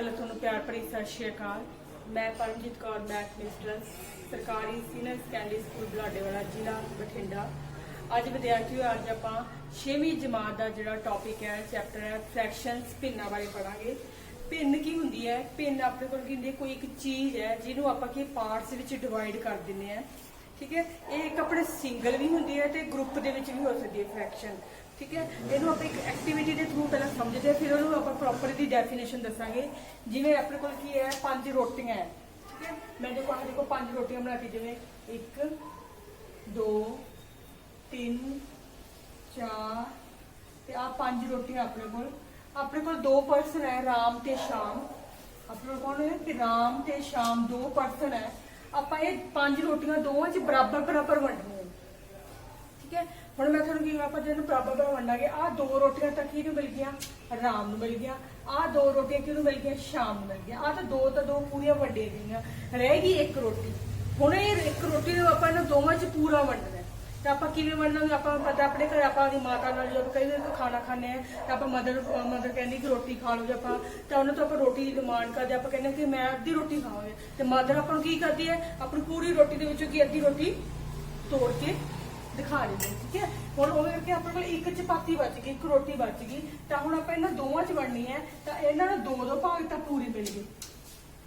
ਤੁਹਾਨੂੰ ਪਿਆਰ ਭਰੀ ਸਤਿ ਸ਼੍ਰੀ ਅਕਾਲ। ਮੈਂ ਪਰਮਜੀਤ ਕੌਰ, ਮੈਥ ਮਿਸਟਰਸ, ਸਰਕਾਰੀ ਸੀਨੀਅਰ ਸੈਕੰਡਰੀ ਸਕੂਲ ਬਲਾਡੇਵਾਲਾ, ਜ਼ਿਲ੍ਹਾ ਬਠਿੰਡਾ। ਅੱਜ ਵਿਦਿਆਰਥੀਓ, ਅੱਜ ਆਪਾਂ 6ਵੀਂ ਜਮਾਤ ਦਾ ਜਿਹੜਾ ਟੌਪਿਕ ਹੈ, ਚੈਪਟਰ ਹੈ ਫ੍ਰੈਕਸ਼ਨਸ, ਭਿੰਨਾਂ ਬਾਰੇ ਪੜਾਂਗੇ। ਭਿੰਨ ਕੀ ਹੁੰਦੀ ਹੈ? ਭਿੰਨ ਆਪਣੇ ਕੋਲ ਕੀ ਹੁੰਦੀ ਹੈ? ਕੋਈ ਇੱਕ ਚੀਜ਼ ਹੈ ਜਿਹਨੂੰ ਆਪਾਂ ਕੀ ਪਾਰਟਸ ਵਿੱਚ ਡਿਵਾਈਡ ਕਰ ਦਿੰਦੇ ਆ। ਠੀਕ ਹੈ, ਇਹ ਇੱਕ ਆਪਣੇ ਸਿੰਗਲ ਵੀ ਹੁੰਦੀ ਹੈ ਤੇ ਗਰੁੱਪ ਦੇ ਵਿੱਚ ਵੀ ਹੋ ਸਕਦੀ ਹੈ ਫ੍ਰੈਕਸ਼ਨ। ठीक है, ਇਹਨੂੰ ਆਪਾਂ ਇੱਕ ਐਕਟੀਵਿਟੀ ਦੇ ਥਰੂ ਪਹਿਲਾਂ ਸਮਝਦੇ ਹਾਂ, ਫਿਰ ਉਹਨੂੰ ਆਪਾਂ ਪ੍ਰੋਪਰ ਦੀ ਡੈਫੀਨੇਸ਼ਨ ਦੱਸਾਂਗੇ। ਜਿਵੇਂ ਆਪਣੇ ਕੋਲ ਕੀ ਹੈ, 5 ਰੋਟੀਆਂ ਹੈ। ਠੀਕ ਹੈ, ਮੈਂ ਦੇਖੋ ਆਹ ਦੇਖੋ 5 ਰੋਟੀਆਂ ਬਣਾਤੀ, ਜਿਵੇਂ 1 2 3 4 ਤੇ ਆਹ 5 ਰੋਟੀਆਂ ਆਪਣੇ ਕੋਲ 2 ਪਰਸਨ ਹੈ, ਰਾਮ ਤੇ ਸ਼ਾਮ। ਆਪਣੇ ਕੋਲ ਕੌਣ ਹੈ ਕਿ ਰਾਮ ਤੇ ਸ਼ਾਮ 2 ਪਰਸਨ ਹੈ। ਆਪਾਂ ਇਹ 5 ਰੋਟੀਆਂ ਦੋਵਾਂ 'ਚ ਬਰਾਬਰ ਵੰਡਣੀਆਂ। ठीक है, ਹੁਣ मैं ਤੁਹਾਨੂੰ ਕੀ ਆਪਾਂ ਜਿਹਨੂੰ ਬਰਾਬਰ ਵੰਡਾਂਗੇ। ਆਹ 2 ਰੋਟੀਆਂ ਤਾਂ ਕਿਹਨੂੰ ਮਿਲ ਗਈਆਂ? ਰਾਮ ਨੂੰ ਮਿਲ ਗਿਆ। ਆਹ 2 ਰੋਟੀਆਂ ਕਿਹਨੂੰ ਮਿਲ ਗਈਆਂ? ਸ਼ਾਮ ਨੂੰ ਮਿਲ ਗਈਆਂ। ਆਹ ਤਾਂ 2 ਪੂਰੀਆਂ ਵੰਡੀਆਂ ਗਈਆਂ, ਰਹਿ ਗਈ 1 ਰੋਟੀ। ਹੁਣ ਇਹ 1 ਰੋਟੀ ਨੂੰ ਆਪਾਂ ਇਹਨਾਂ ਦੋਵਾਂ 'ਚ ਪੂਰਾ ਵੰਡਣਾ। ਤਾਂ ਆਪਾਂ ਕਿਵੇਂ ਵੰਡਾਂਗੇ? ਆਪਾਂ ਪਤਾ ਆਪਣੇ ਘਰ ਆਪਾਂ ਆਪਣੀ ਮਾਤਾ ਨਾਲ ਜਦੋਂ ਕਈ ਵਾਰ ਖਾਣਾ ਖਾਂਦੇ ਆ ਤਾਂ ਆਪਾਂ ਮਦਰ ਕਹਿੰਦੀ ਕਿ ਰੋਟੀ ਖਾ ਲਓ, ਜੇ ਆਪਾਂ ਤਾਂ ਉਹਨਾਂ ਤੋਂ ਆਪਾਂ ਰੋਟੀ ਦੀ ਡਿਮਾਂਡ ਕਰਦੇ, ਆਪਾਂ ਕਹਿੰਦੇ ਕਿ ਮੈਂ ਅੱਧੀ ਰੋਟੀ ਖਾਵਾਂਗੇ, ਤੇ ਮਦਰ ਆਪਾਂ ਨੂੰ ਕੀ ਕਰਦੀ ਹੈ? ਆਪਣੀ ਪੂਰੀ ਰੋਟੀ ਦੇ ਵਿੱਚੋਂ ਕੀ ਅੱਧੀ ਰੋਟੀ ਤੋੜ ਕੇ ਦਿਖਾ ਦਿੰਦੇ। ਠੀਕ ਹੈ, ਹੁਣ ਉਹ ਕਰਕੇ ਆਪਣੇ ਕੋਲ 1 ਚਪਾਤੀ ਬਚ ਗਈ, 1 ਰੋਟੀ ਬਚ ਗਈ। ਤਾਂ ਹੁਣ ਆਪਾਂ ਇਹਨਾਂ ਦੋਵਾਂ 'ਚ ਵੰਡਣੀ ਹੈ, ਤਾਂ ਇਹਨਾਂ ਨੂੰ 2 ਭਾਗ ਤਾਂ ਪੂਰੇ ਮਿਲ ਗਏ।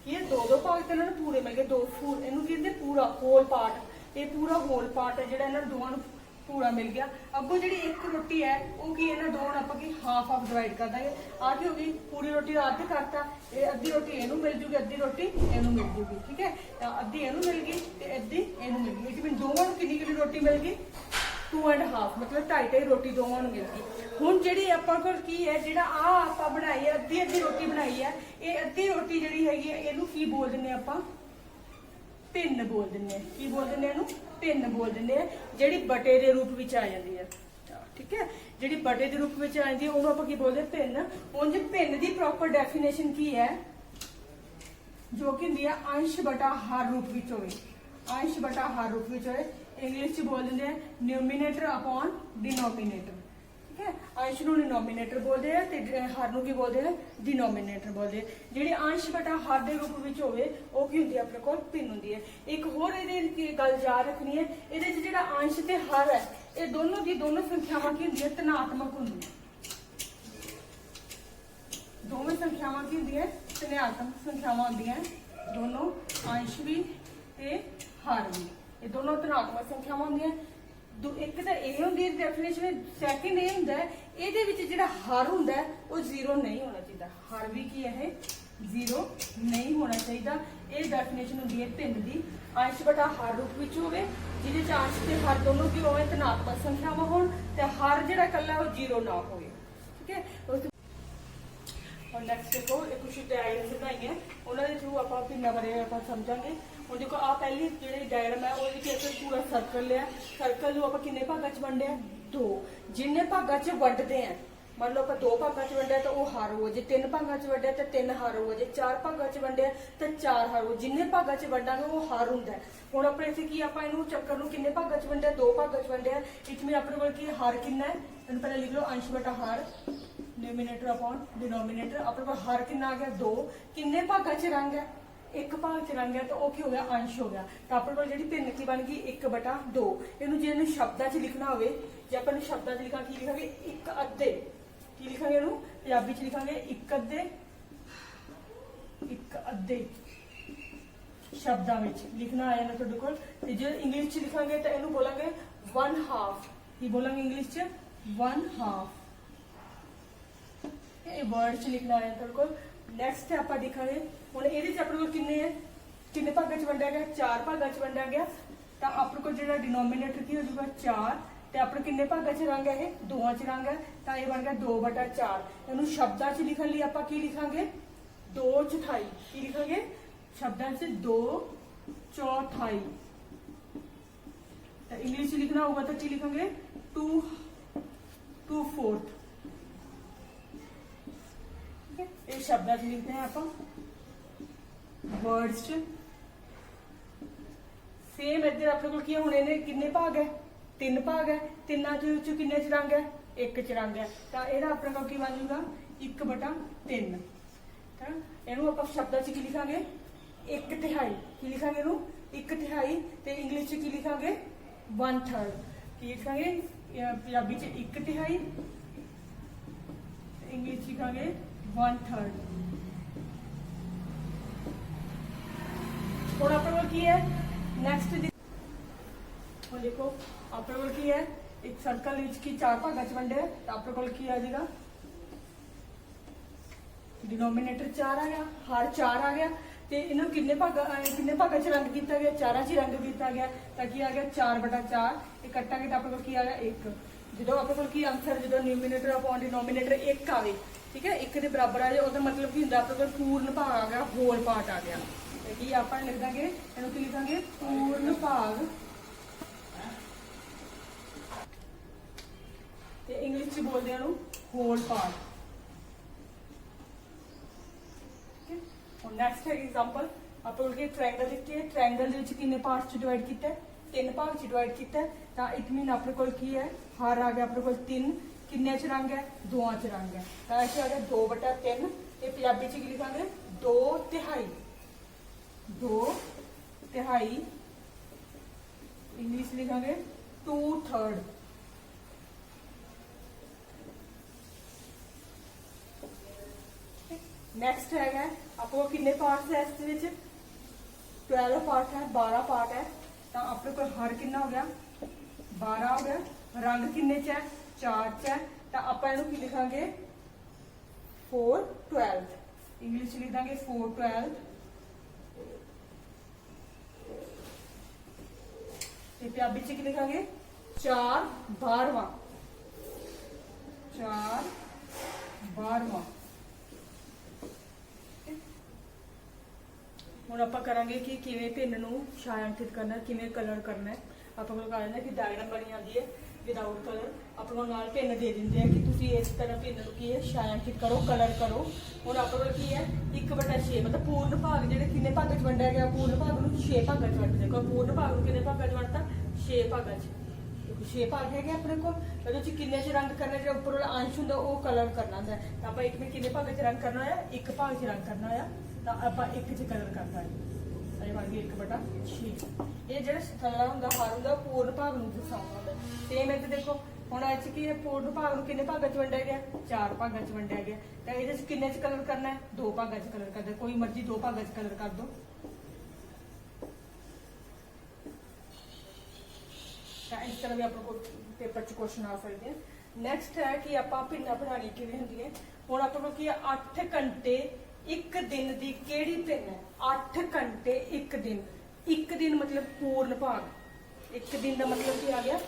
ਇਹ 2 ਭਾਗ ਤਾਂ ਇਹਨਾਂ ਨੂੰ ਪੂਰੇ ਮਿਲ ਗਏ। ਇਹਨੂੰ ਕਹਿੰਦੇ ਪੂਰਾ ਹੋਲ ਪਾਰਟ। ਇਹ ਪੂਰਾ ਹੋਲ ਪਾਰਟ ਹੈ ਜਿਹੜਾ ਇਹਨਾਂ ਦੋਵਾਂ ਨੂੰ ਪੂਰਾ ਮਿਲ ਗਿਆ। ਅੱਗੋਂ ਜਿਹੜੀ 1 ਰੋਟੀ ਹੈ ਉਹ ਕੀ ਇਹਨਾਂ ਦੋਵਾਂ ਨੂੰ ਆਪਾਂ ਕੀ ਹਾਫ ਡਿਵਾਈਡ ਕਰ ਦਾਂਗੇ। ਆਹ ਕੀ ਹੋ ਗਈ? ਪੂਰੀ ਰੋਟੀ ਦਾ ਅੱਧ ਕਰਤਾ। ਇਹ ਅੱਧੀ ਰੋਟੀ ਇਹਨੂੰ ਮਿਲ ਜੂਗੀ, ਅੱਧੀ ਰੋਟੀ ਇਹਨੂੰ ਮਿਲ ਜੂਗੀ। ਠੀਕ ਹੈ, ਤਾਂ ਅੱਧੀ ਇਹਨੂੰ ਮਿਲ ਗਈ ਤੇ ਅੱਧੀ ਇਹਨੂੰ ਮਿਲ ਗਈ। ਜਿਵੇਂ ਦੋਵਾਂ ਨੂੰ ਕਿੰਨੀ ਰੋਟੀ ਮਿਲ ਗਈ? 2 ਐਂਡ ਹਾਫ, ਮਤਲਬ 2.5 ਰੋਟੀ ਦੋਵਾਂ ਨੂੰ ਮਿਲ ਗਈ। ਹੁਣ ਜਿਹੜੀ ਆਪਾਂ ਕੋਲ ਕੀ ਹੈ, ਜਿਹੜਾ ਆਪਾਂ ਬਣਾਈ ਹੈ ਅੱਧੀ ਰੋਟੀ ਬਣਾਈ ਹੈ, ਇਹ ਅੱਧੀ ਰੋਟੀ ਜਿਹੜੀ ਹੈਗੀ ਹੈ ਇਹਨੂੰ ਕੀ ਬੋਲ ਦਿੰਦੇ ਆਪਾਂ? ਭਿੰਨ ਬੋਲ ਦਿੰਦੇ ਆ। ਕੀ ਬੋਲ ਦਿੰਦੇ ਇਹਨੂੰ? ਭਿੰਨ ਬੋਲ ਦਿੰਦੇ ਆ, ਜਿਹੜੀ ਬਟੇ ਦੇ ਰੂਪ ਵਿੱਚ ਆ ਜਾਂਦੀ ਹੈ। ਠੀਕ ਹੈ, ਜਿਹੜੀ ਬਟੇ ਦੇ ਰੂਪ ਵਿੱਚ ਆ ਜਾਂਦੀ ਹੈ ਉਹਨੂੰ ਆਪਾਂ ਕੀ ਬੋਲਦੇ? ਭਿੰਨ। ਉਂਝ ਭਿੰਨ ਦੀ ਪ੍ਰੋਪਰ ਡੈਫੀਨੇਸ਼ਨ ਕੀ ਹੈ? ਜੋ ਕਿ ਹੁੰਦੀ ਹੈ ਅੰਸ਼ ਬਟਾ ਹਰ ਰੂਪ ਵਿੱਚ ਹੋਵੇ। ਅੰਸ਼ ਬਟਾ ਹਰ ਰੂਪ ਵਿੱਚ ਹੋਵੇ। ਇੰਗਲਿਸ਼ 'ਚ ਬੋਲ ਦਿੰਦੇ ਆ ਨਿਊਮੀਨੇਟਰ ਅਪੋਨ ਡਿਨੋਮੀਨੇਟਰ। ਠੀਕ ਹੈ, ਅੰਸ਼ ਨੂੰ ਡਿਨੋਮੀਨੇਟਰ ਬੋਲਦੇ ਆ ਤੇ ਹਰ ਨੂੰ ਕੀ ਬੋਲਦੇ ਆ? ਡਿਨੋਮੀਨੇਟਰ ਬੋਲਦੇ ਆ। ਜਿਹੜੀ ਅੰਸ਼ ਬਟਾ ਹਰ ਦੇ ਰੂਪ ਵਿੱਚ ਹੋਵੇ ਉਹ ਕੀ ਹੁੰਦੀ ਹੈ? ਆਪਣੇ ਕੋਲ ਭਿੰਨ ਹੁੰਦੀ ਹੈ। ਇੱਕ ਹੋਰ ਇਹਦੇ ਗੱਲ ਯਾਦ ਰੱਖਣੀ ਹੈ, ਇਹਦੇ 'ਚ ਜਿਹੜਾ ਅੰਸ਼ ਤੇ ਹਰ ਹੈ ਇਹ ਦੋਨੋਂ ਸੰਖਿਆਵਾਂ ਕੀ ਹੁੰਦੀਆਂ? ਧਨਾਤਮਕ ਹੁੰਦੀਆਂ। ਦੋਵੇਂ ਸੰਖਿਆਵਾਂ ਕੀ ਹੁੰਦੀਆਂ? ਧਨਾਤਮਕ ਸੰਖਿਆਵਾਂ ਹੁੰਦੀਆਂ। ਦੋਨੋਂ ਅੰਸ਼ ਵੀ ਤੇ ਹਰ ਵੀ, ਇਹ ਦੋਨੋਂ ਧਨਾਤਮਕ ਸੰਖਿਆਵਾਂ ਹੁੰਦੀਆਂ। ਇੱਕ ਤਾਂ ਇਹ ਹੁੰਦੀ ਹੈ ਡੈਫੀਨੇਸ਼ਨ। ਸੈਕਿੰਡ ਇਹ ਹੁੰਦਾ ਹੈ ਇਹਦੇ ਵਿੱਚ ਜਿਹੜਾ ਹਰ ਹੁੰਦਾ ਉਹ 0 ਨਹੀਂ ਹੋਣਾ ਚਾਹੀਦਾ। ਹਰ ਵੀ ਕੀ ਹੈ? 0 ਨਹੀਂ ਹੋਣਾ ਚਾਹੀਦਾ। ਇਹ ਡੈਫੀਨੇਸ਼ਨ ਹੁੰਦੀ ਹੈ ਭਿੰਨ ਦੀ। ਅੰਸ਼ ਬਟਾ ਹਰ ਰੂਪ ਵਿੱਚ ਹੋਵੇ, ਜਿਹਦੇ 'ਚ ਅੰਸ਼ ਤੇ ਹਰ ਦੋਨੋਂ ਕੀ ਹੋਵੇ? ਧਨਾਤਮਕ ਸੰਖਿਆਵਾਂ ਹੋਣ, ਤੇ ਹਰ ਜਿਹੜਾ ਇਕੱਲਾ ਉਹ 0 ਨਾ ਹੋਵੇ। ਠੀਕ ਹੈ, ਹੁਣ ਨੈਕਸਟ ਦੇਖੋ, ਇਹ ਕੁਝ ਡਾਇਗਰਾਮ ਬਣਾਈਆਂ, ਉਹਨਾਂ ਦੇ ਥਰੂ ਆਪਾਂ ਭਿੰਨਾਂ ਬਾਰੇ ਆਪਾਂ ਸਮਝਾਂਗੇ। ਹੁਣ ਦੇਖੋ ਆਹ ਪਹਿਲੀ ਜਿਹੜੀ ਡਾਇਗਰਾਮ ਹੈ ਉਹਦੇ ਵਿੱਚ ਅਸੀਂ ਪੂਰਾ ਸਰਕਲ ਲਿਆ। ਸਰਕਲ ਨੂੰ ਆਪਾਂ ਕਿੰਨੇ ਭਾਗਾਂ 'ਚ ਵੰਡਿਆ? 2। ਜਿੰਨੇ ਭਾਗਾਂ 'ਚ ਵੰਡਦੇ ਆ, ਮੰਨ ਲਓ ਆਪਾਂ 2 ਭਾਗਾਂ 'ਚ ਵੰਡਿਆ ਤਾਂ ਉਹ ਹਰ ਹੋਊ। ਜੇ 3 ਭਾਗਾਂ 'ਚ ਵੰਡਿਆ ਤਾਂ 3 ਹਰ ਹੋਊ। ਜੇ 4 ਭਾਗਾਂ 'ਚ ਵੰਡਿਆ ਤਾਂ 4 ਹਰ ਹੋਊ। ਜਿੰਨੇ ਭਾਗਾਂ 'ਚ ਵੰਡਾਂਗੇ ਉਹ ਹਰ ਹੁੰਦਾ। ਹੁਣ ਆਪਣੇ ਇੱਥੇ ਕੀ ਆਪਾਂ ਇਹਨੂੰ ਚੱਕਰ ਨੂੰ ਕਿੰਨੇ ਭਾਗਾਂ 'ਚ ਵੰਡਿਆ? 2 ਭਾਗਾਂ 'ਚ ਵੰਡਿਆ। ਇਸ ਵਿੱਚ ਆਪਣੇ ਕੋਲ ਕੀ ਹਰ ਕਿੰਨਾ ਹੈ? ਇਹਨੂੰ ਪਹਿਲਾਂ ਲਿਖ ਲਓ, ਅੰਸ਼ ਬਟਾ ਹਰ ਨਿਊਮੀਨੇਟਰ ਅਪੋਨ ਡਿਨੋਮੀਨੇਟਰ। ਆਪਣੇ ਕੋਲ ਹਰ ਕਿੰਨਾ ਆ ਗਿਆ? 2। ਕਿੰਨੇ ਭਾਗਾਂ 'ਚ ਰੰਗ ਹੈ? 1 ਭਾਗ 'ਚ ਰੰਗ ਹੈ, ਤਾਂ ਉਹ ਕੀ ਹੋ ਗਿਆ? ਅੰਸ਼ ਹੋ ਗਿਆ। ਤਾਂ ਆਪਣੇ ਕੋਲ ਜਿਹੜੀ ਭਿੰਨ ਕੀ ਬਣ ਗਈ? 1/2। ਇਹਨੂੰ ਜੇ ਇਹਨੂੰ ਸ਼ਬਦਾਂ 'ਚ ਲਿਖਣਾ ਹੋਵੇ, ਜੇ ਆਪਾਂ ਇਹਨੂੰ ਸ਼ਬਦਾਂ 'ਚ ਲਿਖਾਂ ਕੀ ਲਿਖਾਂਗੇ? 1 ਅੱਧੇ। ਕੀ ਲਿਖਾਂਗੇ ਇਹਨੂੰ? ਪੰਜਾਬੀ 'ਚ ਲਿਖਾਂਗੇ 1 ਅੱਧੇ। 1 ਅੱਧੇ ਸ਼ਬਦਾਂ ਵਿੱਚ ਲਿਖਣਾ ਆਇਆ ਨਾ ਤੁਹਾਡੇ ਕੋਲ। ਤੇ ਜੇ ਇੰਗਲਿਸ਼ 'ਚ ਲਿਖਾਂਗੇ ਤਾਂ ਇਹਨੂੰ ਬੋਲਾਂਗੇ 1 ਹਾਫ। ਕੀ ਬੋਲਾਂਗੇ ਇੰਗਲਿਸ਼ 'ਚ? 1 ਹਾਫ। ਇਹ ਵਰਡ 'ਚ ਲਿਖਣਾ ਆਇਆ ਤੁਹਾਡੇ ਕੋਲ। ਨੈਕਸਟ ਆਪਾਂ ਦੇਖਾਂਗੇ ਹੁਣ ਇਹਦੇ 'ਚ ਆਪਣੇ ਕੋਲ ਕਿੰਨੇ ਭਾਗਾਂ 'ਚ ਵੰਡਿਆ ਗਿਆ? 4 ਭਾਗਾਂ 'ਚ ਵੰਡਿਆ ਗਿਆ। ਤਾਂ ਆਪਣੇ ਕੋਲ ਜਿਹੜਾ ਡਿਨੋਮੀਨੇਟਰ ਕੀ ਹੋ ਜਾਊਗਾ? 4। ਤੇ ਆਪਣੇ ਕਿੰਨੇ ਭਾਗਾਂ 'ਚ ਰੰਗ ਹੈ? ਇਹ 2 'ਚ ਰੰਗ ਹੈ, ਤਾਂ ਇਹ ਬਣ ਗਿਆ 2/4। ਇਹਨੂੰ ਸ਼ਬਦਾਂ 'ਚ ਲਿਖਣ ਲਈ ਆਪਾਂ ਕੀ ਲਿਖਾਂਗੇ? 2/4। ਕੀ ਲਿਖਾਂਗੇ ਸ਼ਬਦਾਂ 'ਚ? 2/4। ਤਾਂ ਇੰਗਲਿਸ਼ 'ਚ ਲਿਖਣਾ ਹੋਊਗਾ ਤਾਂ ਕੀ ਲਿਖਾਂਗੇ? 2/4। ਇਹ ਸ਼ਬਦਾਂ 'ਚ ਲਿਖਦੇ ਹਾਂ ਆਪਾਂ। वर्ड्स सेम इधर अपने को की होने ने किन्ने भाग है? 3 भाग है। तिना चो किन्ने च रंग है? 1 च रंग है। तो यह अपने को की बन जूगा 1/3। है। इनू आप शब्दां च की लिखांगे 1 तिहाई, की लिखांगे इनू 1 तिहाई, ते इंग्लिश च की लिखांगे 1/3, की लिखांगे पंजाबी च 1 तिहाई, इंग्लिश च लिखांगे 1/3। हुण अपने कोल की है नैक्सट, हुण देखो अपने कोल की है एक सर्कल विच की 4 भागां च वंडे, तो अपने कोल की आ जाएगा डिनोमीनेटर 4 आ गया, हर 4 आ गया, तो इन्हों किन्ने भागा च रंग किया गया, 4 च रंग किया गया, तो की आ गया 4/4, ये कटांगे तो अपने की आ गया 1। जो अपने की आंसर जो न्यूमीनेटर अपॉन डिनोमीनेटर 1 आए, ठीक है, 1 के बराबर आ जाए, उसका मतलब की होंगे अपने पूर्ण भाग आ गया, होल पार्ट आ गया, कि आप लिख देंगे इन्हों की लिखांगे पूर्ण भाग, इंग्लिश बोलते हैं होल पार्ट। नैक्सट है एग्जाम्पल, आप ट्रायंगल लिखे, ट्रायंगल किन्ने पार्ट डिवाइड किया, 3 भाग डिवाइड किया, तो इट मीन अपने को है हर आ गया अपने को 3, किन्ने च रंग है 2 च रंग है, तो ऐसे आ गया 2/3, ये पंजाबी च लिखांगे 2 तिहाई, 2 तिहाई, इंग्लिश लिखांगे 2/3। नैक्सट है आपको किन्ने पार्ट है, इस 12 पार्ट है, 12 पार्ट है, तो अपने को हर कितना हो गया 12 हो गया, रंग किन्ने च है 4 च है, तो आप की लिखांगे 4/12, इंग्लिश लिख देंगे 4/12, पंजाबी च लिखांगे 4/12, 4/12। ਹੁਣ ਆਪਾਂ ਕਰਾਂਗੇ ਕਿ ਕਿਵੇਂ ਪਿੰਨ ਨੂੰ ਛਾयांकित करना, किवें कलर करना है। ਆਪਾਂ ਕੋਲ ਆ ਜਾਂਦਾ ਕਿ ਡਾਇਗਰਾਮ ਬਣੀ ਆਉਂਦੀ ਹੈ ਵਿਦਆਊਟ ਕਲਰ, ਆਪਾਂ ਨੂੰ ਨਾਲ ਪਿੰਨ ਦੇ ਦਿੰਦੇ ਆ ਕਿ ਤੁਸੀਂ ਇਸ ਤਰ੍ਹਾਂ ਪਿੰਨ ਨੂੰ ਕੀ ਹੈ ਛਾयांकित ਕਰੋ, ਕਲਰ ਕਰੋ। ਹੁਣ ਆਪਾਂ ਕੋਲ ਕੀ ਹੈ 1/6, मतलब पूर्ण भाग ਜਿਹੜੇ ਕਿੰਨੇ ਭਾਗਾਂ 'ਚ ਵੰਡਿਆ ਗਿਆ, ਪੂਰਨ ਭਾਗ ਨੂੰ 6 ਭਾਗਾਂ 'ਚ ਵੰਡ ਦੇਖੋ, ਪੂਰਨ ਭਾਗ ਨੂੰ ਕਿੰਨੇ ਭਾਗਾਂ 'ਚ ਵੰਡਤਾ 6 ਭਾਗਾਂ 'ਚ, 6 ਭਾਗ ਹੈਗੇ ਆਪਣੇ ਕੋਲ, ਇਹਦੇ 'ਚ ਕਿੰਨੇ 'ਚ ਰੰਗ ਕਰਨਾ, ਜਿਹੜਾ ਉੱਪਰ ਵਾਲਾ ਅੰਸ਼ ਹੁੰਦਾ ਉਹ ਕਲਰ ਕਰਨਾ ਹੁੰਦਾ, ਤਾਂ ਆਪਾਂ ਇੱਕ ਵਿੱਚ ਕਿੰਨੇ ਭਾਗਾਂ 'ਚ ਰੰਗ ਕਰਨਾ ਹੋਇਆ, 1 ਭਾਗ 'ਚ ਰੰਗ ਕਰਨਾ ਹੋਇਆ, ਤਾਂ ਆਪਾਂ 1 'ਚ ਕਲਰ ਕਰਨਾ ਹੈ, ਇਹ ਬਣ ਗਈ 1/6। ਇਹ ਜਿਹੜਾ ਥੱਲਾ ਹੁੰਦਾ ਹਰ ਹੁੰਦਾ ਪੂਰਨ ਭਾਗ ਨੂੰ ਦਰਸਾਉਂਦਾ ਹੁੰਦਾ। ਸੇਮ ਇੱਥੇ ਦੇਖੋ ਹੁਣ ਇਹ 'ਚ ਕੀ ਹੈ, ਪੂਰਨ ਭਾਗ ਨੂੰ ਕਿੰਨੇ ਭਾਗਾਂ 'ਚ ਵੰਡਿਆ ਗਿਆ, 4 ਭਾਗਾਂ 'ਚ ਵੰਡਿਆ ਗਿਆ, ਤਾਂ ਇਹਦੇ 'ਚ ਕਿੰਨੇ 'ਚ ਕਲਰ ਕਰਨਾ ਹੈ, 2 ਭਾਗਾਂ 'ਚ ਕਲਰ ਕਰਦਾ, ਕੋਈ ਮਰਜ਼ੀ 2 ਭਾਗਾਂ 'ਚ ਕਲਰ ਕਰ ਦੋ। ਤਾਂ ਇਸ ਤਰ੍ਹਾਂ ਵੀ ਆਪਣੇ ਕੋਲ ਪੇਪਰ 'ਚ ਕੁਐਸਚਨ ਆ ਸਕਦੇ ਆ। ਨੈਕਸਟ ਹੈ ਕਿ ਆਪਾਂ ਪਿੰਨਾਂ ਬਣਾਉਣੀ ਕਿਵੇਂ ਹੁੰਦੀ ਹੈ। ਹੁਣ ਆਪਾਂ ਕੋਲ ਕੀ ਹੈ 8 ਘੰਟੇ 1 दिन की केड़ी पिन है, 8 घंटे 1 दिन, 1 दिन मतलब पूर्ण भाग, 1 दिन का मतलब की आ गया।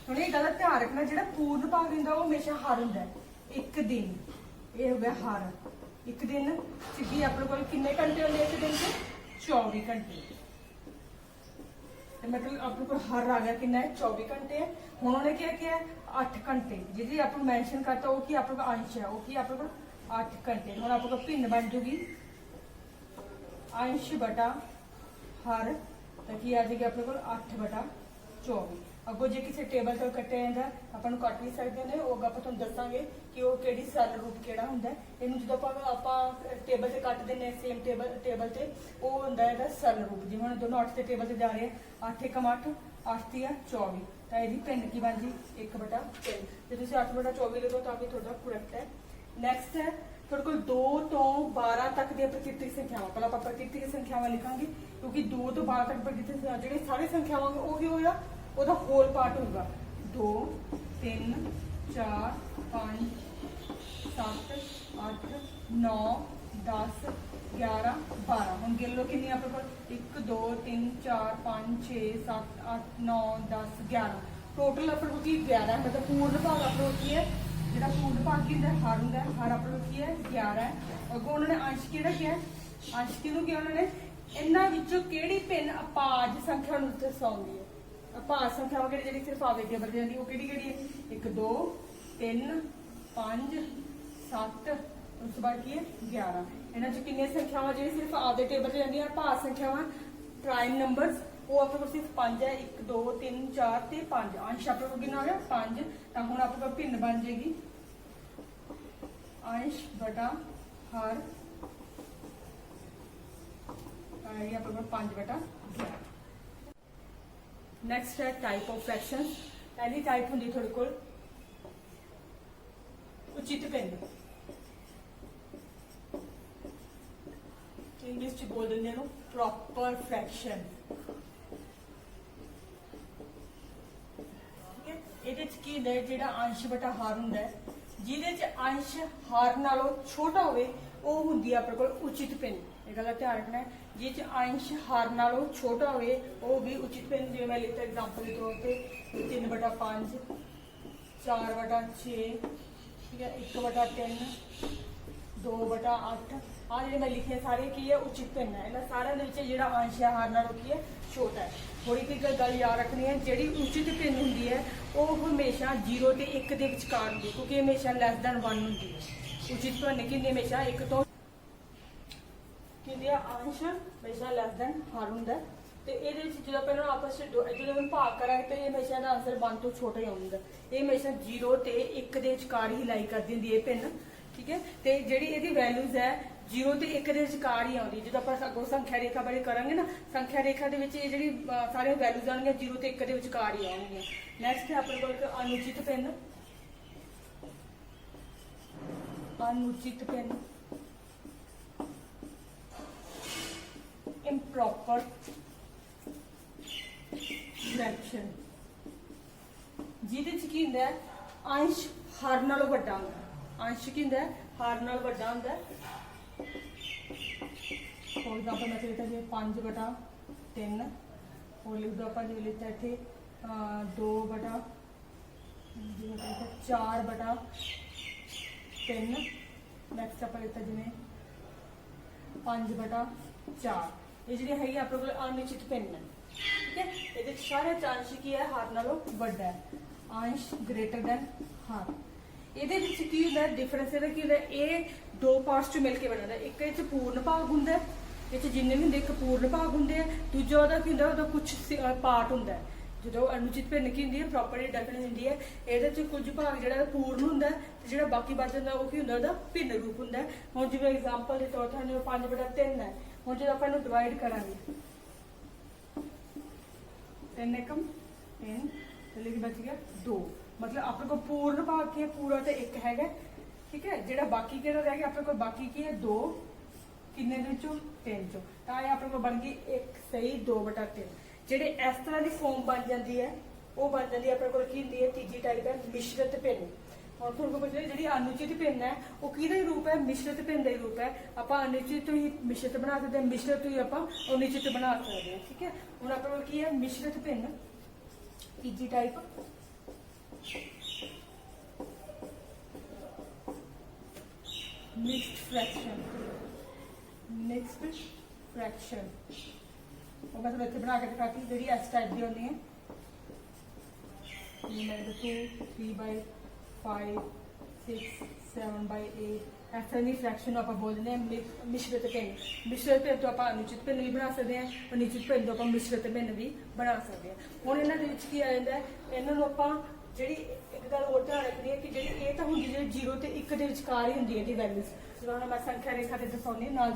हम ये गल ध्यान रखना जो पूर्ण भाग होंगे वो हमेशा हर होंगे, 1 दिन ये हो गया हर, 1 दिन सीधी अपने को किन्ने घंटे होंगे 1 दिन से 24 घंटे, मतलब अपने को हर आ गया कितना है 24 घंटे है। हूँ उन्हें क्या किया 8 घंटे जी आप मैंशन करता वो की अपने को अंश है, वो की अपने को 8 घंटे। हम आपको भिन्न बन जूगी अंश बटा हर, तो की आ जाएगी अपने को 8/24। अगो जो किसी टेबल तो कट्टे जाता अपन कट भी सकते हैं, वो आप तुम दसांगे कि वो कि सरल रूप केड़ा होंगे। इनू जो आप टेबल से कट दें सेम टेबल से वो होंगे सरल रूप, जिवें हम दोनों 8 के टेबल से जा रहे हैं, 8 × 8 8 × 24, तो यदि भिन्न की बन जी 1/3। जो तुम 8/24 लिखो तो भी थोड़ा करैक्ट है। नैक्सट है थोड़े को 2 तो 12 तक दी प्राकृतिक संख्यावां, पहले आप प्राकृतिक संख्यावां लिखांगे क्योंकि 2 तो 12 तक प्राकृतिक जो सारी संख्यावां वो की होगा ਉਹਦਾ होल पार्ट होगा 2 3 4 5 7 8 9 10 11 12। हम गिन लो कितनी अपने को 1 2 3 4 5 6 7 8 9 10 11 टोटल अपने को की 11 है, मतलब पूर्ण भाग अपने की है जो पूर्ण भाग की हर होंगे, हर अपने की है 11 है। अगों उन्होंने अंश कि किया, अंश किनू किया उन्होंने इन्होंने कि भिन्न अपाज संख्या दर्शाऊंगी है। अपाज संख्यावां कि सिर्फ आवे टेबल से जाती वो कि है 1 2 3 5 7 उस बाद की है 11। इन्होंने कितनी संख्यावां जो सिर्फ आवे टेबल से जाती अपाज संख्यावां प्राइम नंबरस वो अपने को सिर्फ 5 है, 1 2 3 4 ते 5। अंश अपने को कितना हो गया 5, तो हम अपने को भिन्न बन जाएगी अंश बटा हर है अपने को 5/11। नैक्सट है टाइप ऑफ फ्रैक्शन। पहली टाइप होंगी थोड़े को उचित पिंड, इंग्लिश च बोल देंगे प्रॉपर फ्रैक्शन। ਜਿਹੜਾ अंश बटा हार ਹੁੰਦਾ ਹੈ, ਜਿਹਦੇ ਚ अंश हार ਨਾਲੋਂ ਛੋਟਾ ਹੋਵੇ ਉਹ ਹੁੰਦੀ ਹੈ ਆਪਣੇ ਕੋਲ ਉਚਿਤ ਪਿੰਡ। ਇਹ ਗੱਲ ਦਾ ਧਿਆਨ ਰੱਖਣਾ ਹੈ, ਜਿਹ ਚ अंश हार ਨਾਲੋਂ ਛੋਟਾ ਹੋਵੇ ਉਹ ਵੀ ਉਚਿਤ ਪਿੰਡ। ਜਿਵੇਂ ਮੈਂ ਲਿਖਤਾ ਐਗਜ਼ਾਮਪਲ ਦੇ ਤੌਰ ਤੇ 3/5, 4/6, ठीक है, 1/3, 2/8। ਆ ਜਿਹੜੇ ਮੈਂ ਲਿਖੇ ਸਾਰੇ ਕੀ ਹੈ ਉਚਿਤ ਪਿੰਡ ਹੈ। ਇਹਨਾਂ ਸਾਰਿਆਂ ਦੇ ਵਿੱਚ ਜਿਹੜਾ अंश ਹੈ ਹਾਰ ਨਾਲੋਂ ਕੀ ਹੈ ਛੋਟਾ ਹੈ। थोड़ी की गल याद रखनी है, जी उचित पिन होंगी है वह हमेशा 0 ਤੇ 1 ਦੇ ਵਿਚਕਾਰ ਹੁੰਦੀ, क्योंकि हमेशा लैस दैन 1 होंगी है। उचित पिन कि हमेशा 1 तो कि अंश हमेशा लैस दैन हार होंगे। तो ये जो पहले आपस जो भाग करा तो ये हमेशा का आंसर 1 तो छोटा ही आऊगा। ये हमेशा 0 ਤੇ 1 के विचकार ही लाई कर दी है पिन, ठीक है। तो जी ये वैल्यूज है 0 ਤੇ 1 ਦੇ ਵਿਚਕਾਰ ਹੀ ਆਉਂਦੀ। ਜਦੋਂ ਆਪਾਂ ਅੱਗੋਂ ਸੰਖਿਆ ਰੇਖਾ ਬਾਰੇ ਕਰਾਂਗੇ ਨਾ, ਸੰਖਿਆ ਰੇਖਾ ਦੇ ਵਿੱਚ ਇਹ ਜਿਹੜੀ ਸਾਰੀਆਂ ਵੈਲਿਊਜ਼ ਆਉਣਗੀਆਂ 0 ਤੇ 1 ਦੇ ਵਿਚਕਾਰ ਹੀ ਆਉਣਗੀਆਂ। ਨੈਕਸਟ ਹੈ ਆਪਣੇ ਕੋਲ ਅਨੁਚਿਤ ਪਿੰਨ। ਅਨੁਚਿਤ ਪਿੰਨ ਇੰਪ੍ਰੋਪਰ ਫ੍ਰੈਕਸ਼ਨ, ਜਿਹਦੇ ਚ ਕੀ ਹੁੰਦਾ ਹੈ ਅੰਸ਼ ਹਰ ਨਾਲੋਂ ਵੱਡਾ ਹੁੰਦਾ। ਅੰਸ਼ ਕੀ ਹੁੰਦਾ ਹੈ ਹਰ ਨਾਲੋਂ ਵੱਡਾ ਹੁੰਦਾ। फॉर एग्जाम्पल मैं लिखता जी 5/3 और लिख दो आप जो लिखता इतने 2/4/3। नैक्सट आप लिखता जिमें 5/4। ये जी है अपने को अनिश्चित पिन है, ठीक है। ये सारे अंश की है हार नालों वड्डा है, अंश ग्रेटर दैन हार। ਇਹਦੇ ਵਿੱਚ ਕੀ ਹੁੰਦਾ ਡਿਫਰੈਂਸ ਇਹਦਾ ਕੀ ਹੁੰਦਾ, ਇਹ ਦੋ ਪਾਰਟਸ ਚ ਮਿਲ ਕੇ ਬਣਦਾ। ਇੱਕ ਇਹ ਚ ਪੂਰਨ ਭਾਗ ਹੁੰਦਾ, ਇਹ ਚ ਜਿੰਨੇ ਵੀ ਹੁੰਦੇ ਇੱਕ ਪੂਰਨ ਭਾਗ ਹੁੰਦੇ ਆ, ਦੂਜਾ ਉਹਦਾ ਕੀ ਹੁੰਦਾ ਉਹਦਾ ਕੁਝ ਪਾਰਟ ਹੁੰਦਾ। ਜਦੋਂ ਅਨੁਚਿਤ ਭਿੰਨ ਕੀ ਹੁੰਦੀ ਹੈ ਪ੍ਰੋਪਰਲੀ ਡੈਫੀਨੇਸ਼ਨ ਹੁੰਦੀ ਹੈ, ਇਹਦੇ ਚ ਕੁਝ ਭਾਗ ਜਿਹੜਾ ਪੂਰਨ ਹੁੰਦਾ ਤੇ ਜਿਹੜਾ ਬਾਕੀ ਬਚ ਜਾਂਦਾ ਉਹ ਕੀ ਹੁੰਦਾ ਉਹਦਾ ਭਿੰਨ ਰੂਪ ਹੁੰਦਾ। ਹੁਣ ਜਿਵੇਂ ਐਗਜ਼ਾਮਪਲ ਦੇ ਤੌਰ ਤੇ 5/3 ਹੈ। ਹੁਣ ਜਦੋਂ ਆਪਾਂ ਇਹਨੂੰ ਡਿਵਾਈਡ ਕਰਾਂਗੇ 3 एकम 3 ਤੇ ਲਿਖ ਬਚ ਗਿਆ 2। मतलब अपने को पूर्ण भाग की है पूरा तो एक है, ठीक है। जो बाकी कि रह गया अपने को बाकी की है 2 किन्ने 3 चो, तो ये अपने को बन गई एक सही 2/3। जेडे इस तरह की फॉर्म बन जाती है वो बन जाती है अपने को की होंगी है तीजी टाइप है मिश्रित पिन। और थोड़ा कुछ जी अनुचित पिन है वो कि रूप है मिश्रित पिन का ही रूप है। आप अनुचित ही मिश्रित बना सकते हैं, मिश्रित ही आप अनिश्चित बना सकते हैं, ठीक है। हम अपने को की है मिश्रित पिन तीजी type mixed fraction. Mixed fraction और मैं इतने बना के दिखाती जी इस टाइप की होनी है 2 3/5 6 7/8। इस तरह की फ्रैक्शन आप बोलते हैं मिश्रित पिन। मिश्रित पिन तो आप अनुचित पिन भी बना सकते हैं, अनुचित पिन तो आप मिश्रित पिन भी बना सकते हैं। हम इन्होंने की आ जाता है इन्होंने आप जी एक गल और ध्यान रखनी है कि जी ये तो होंगी जी 0 ਤੇ 1 ਦੇ ਵਿਚਕਾਰ ਹੀ ਹੁੰਦੀ है वैल्यूज। जो मैं संख्या रेखा से दर्शाऊँगी नाल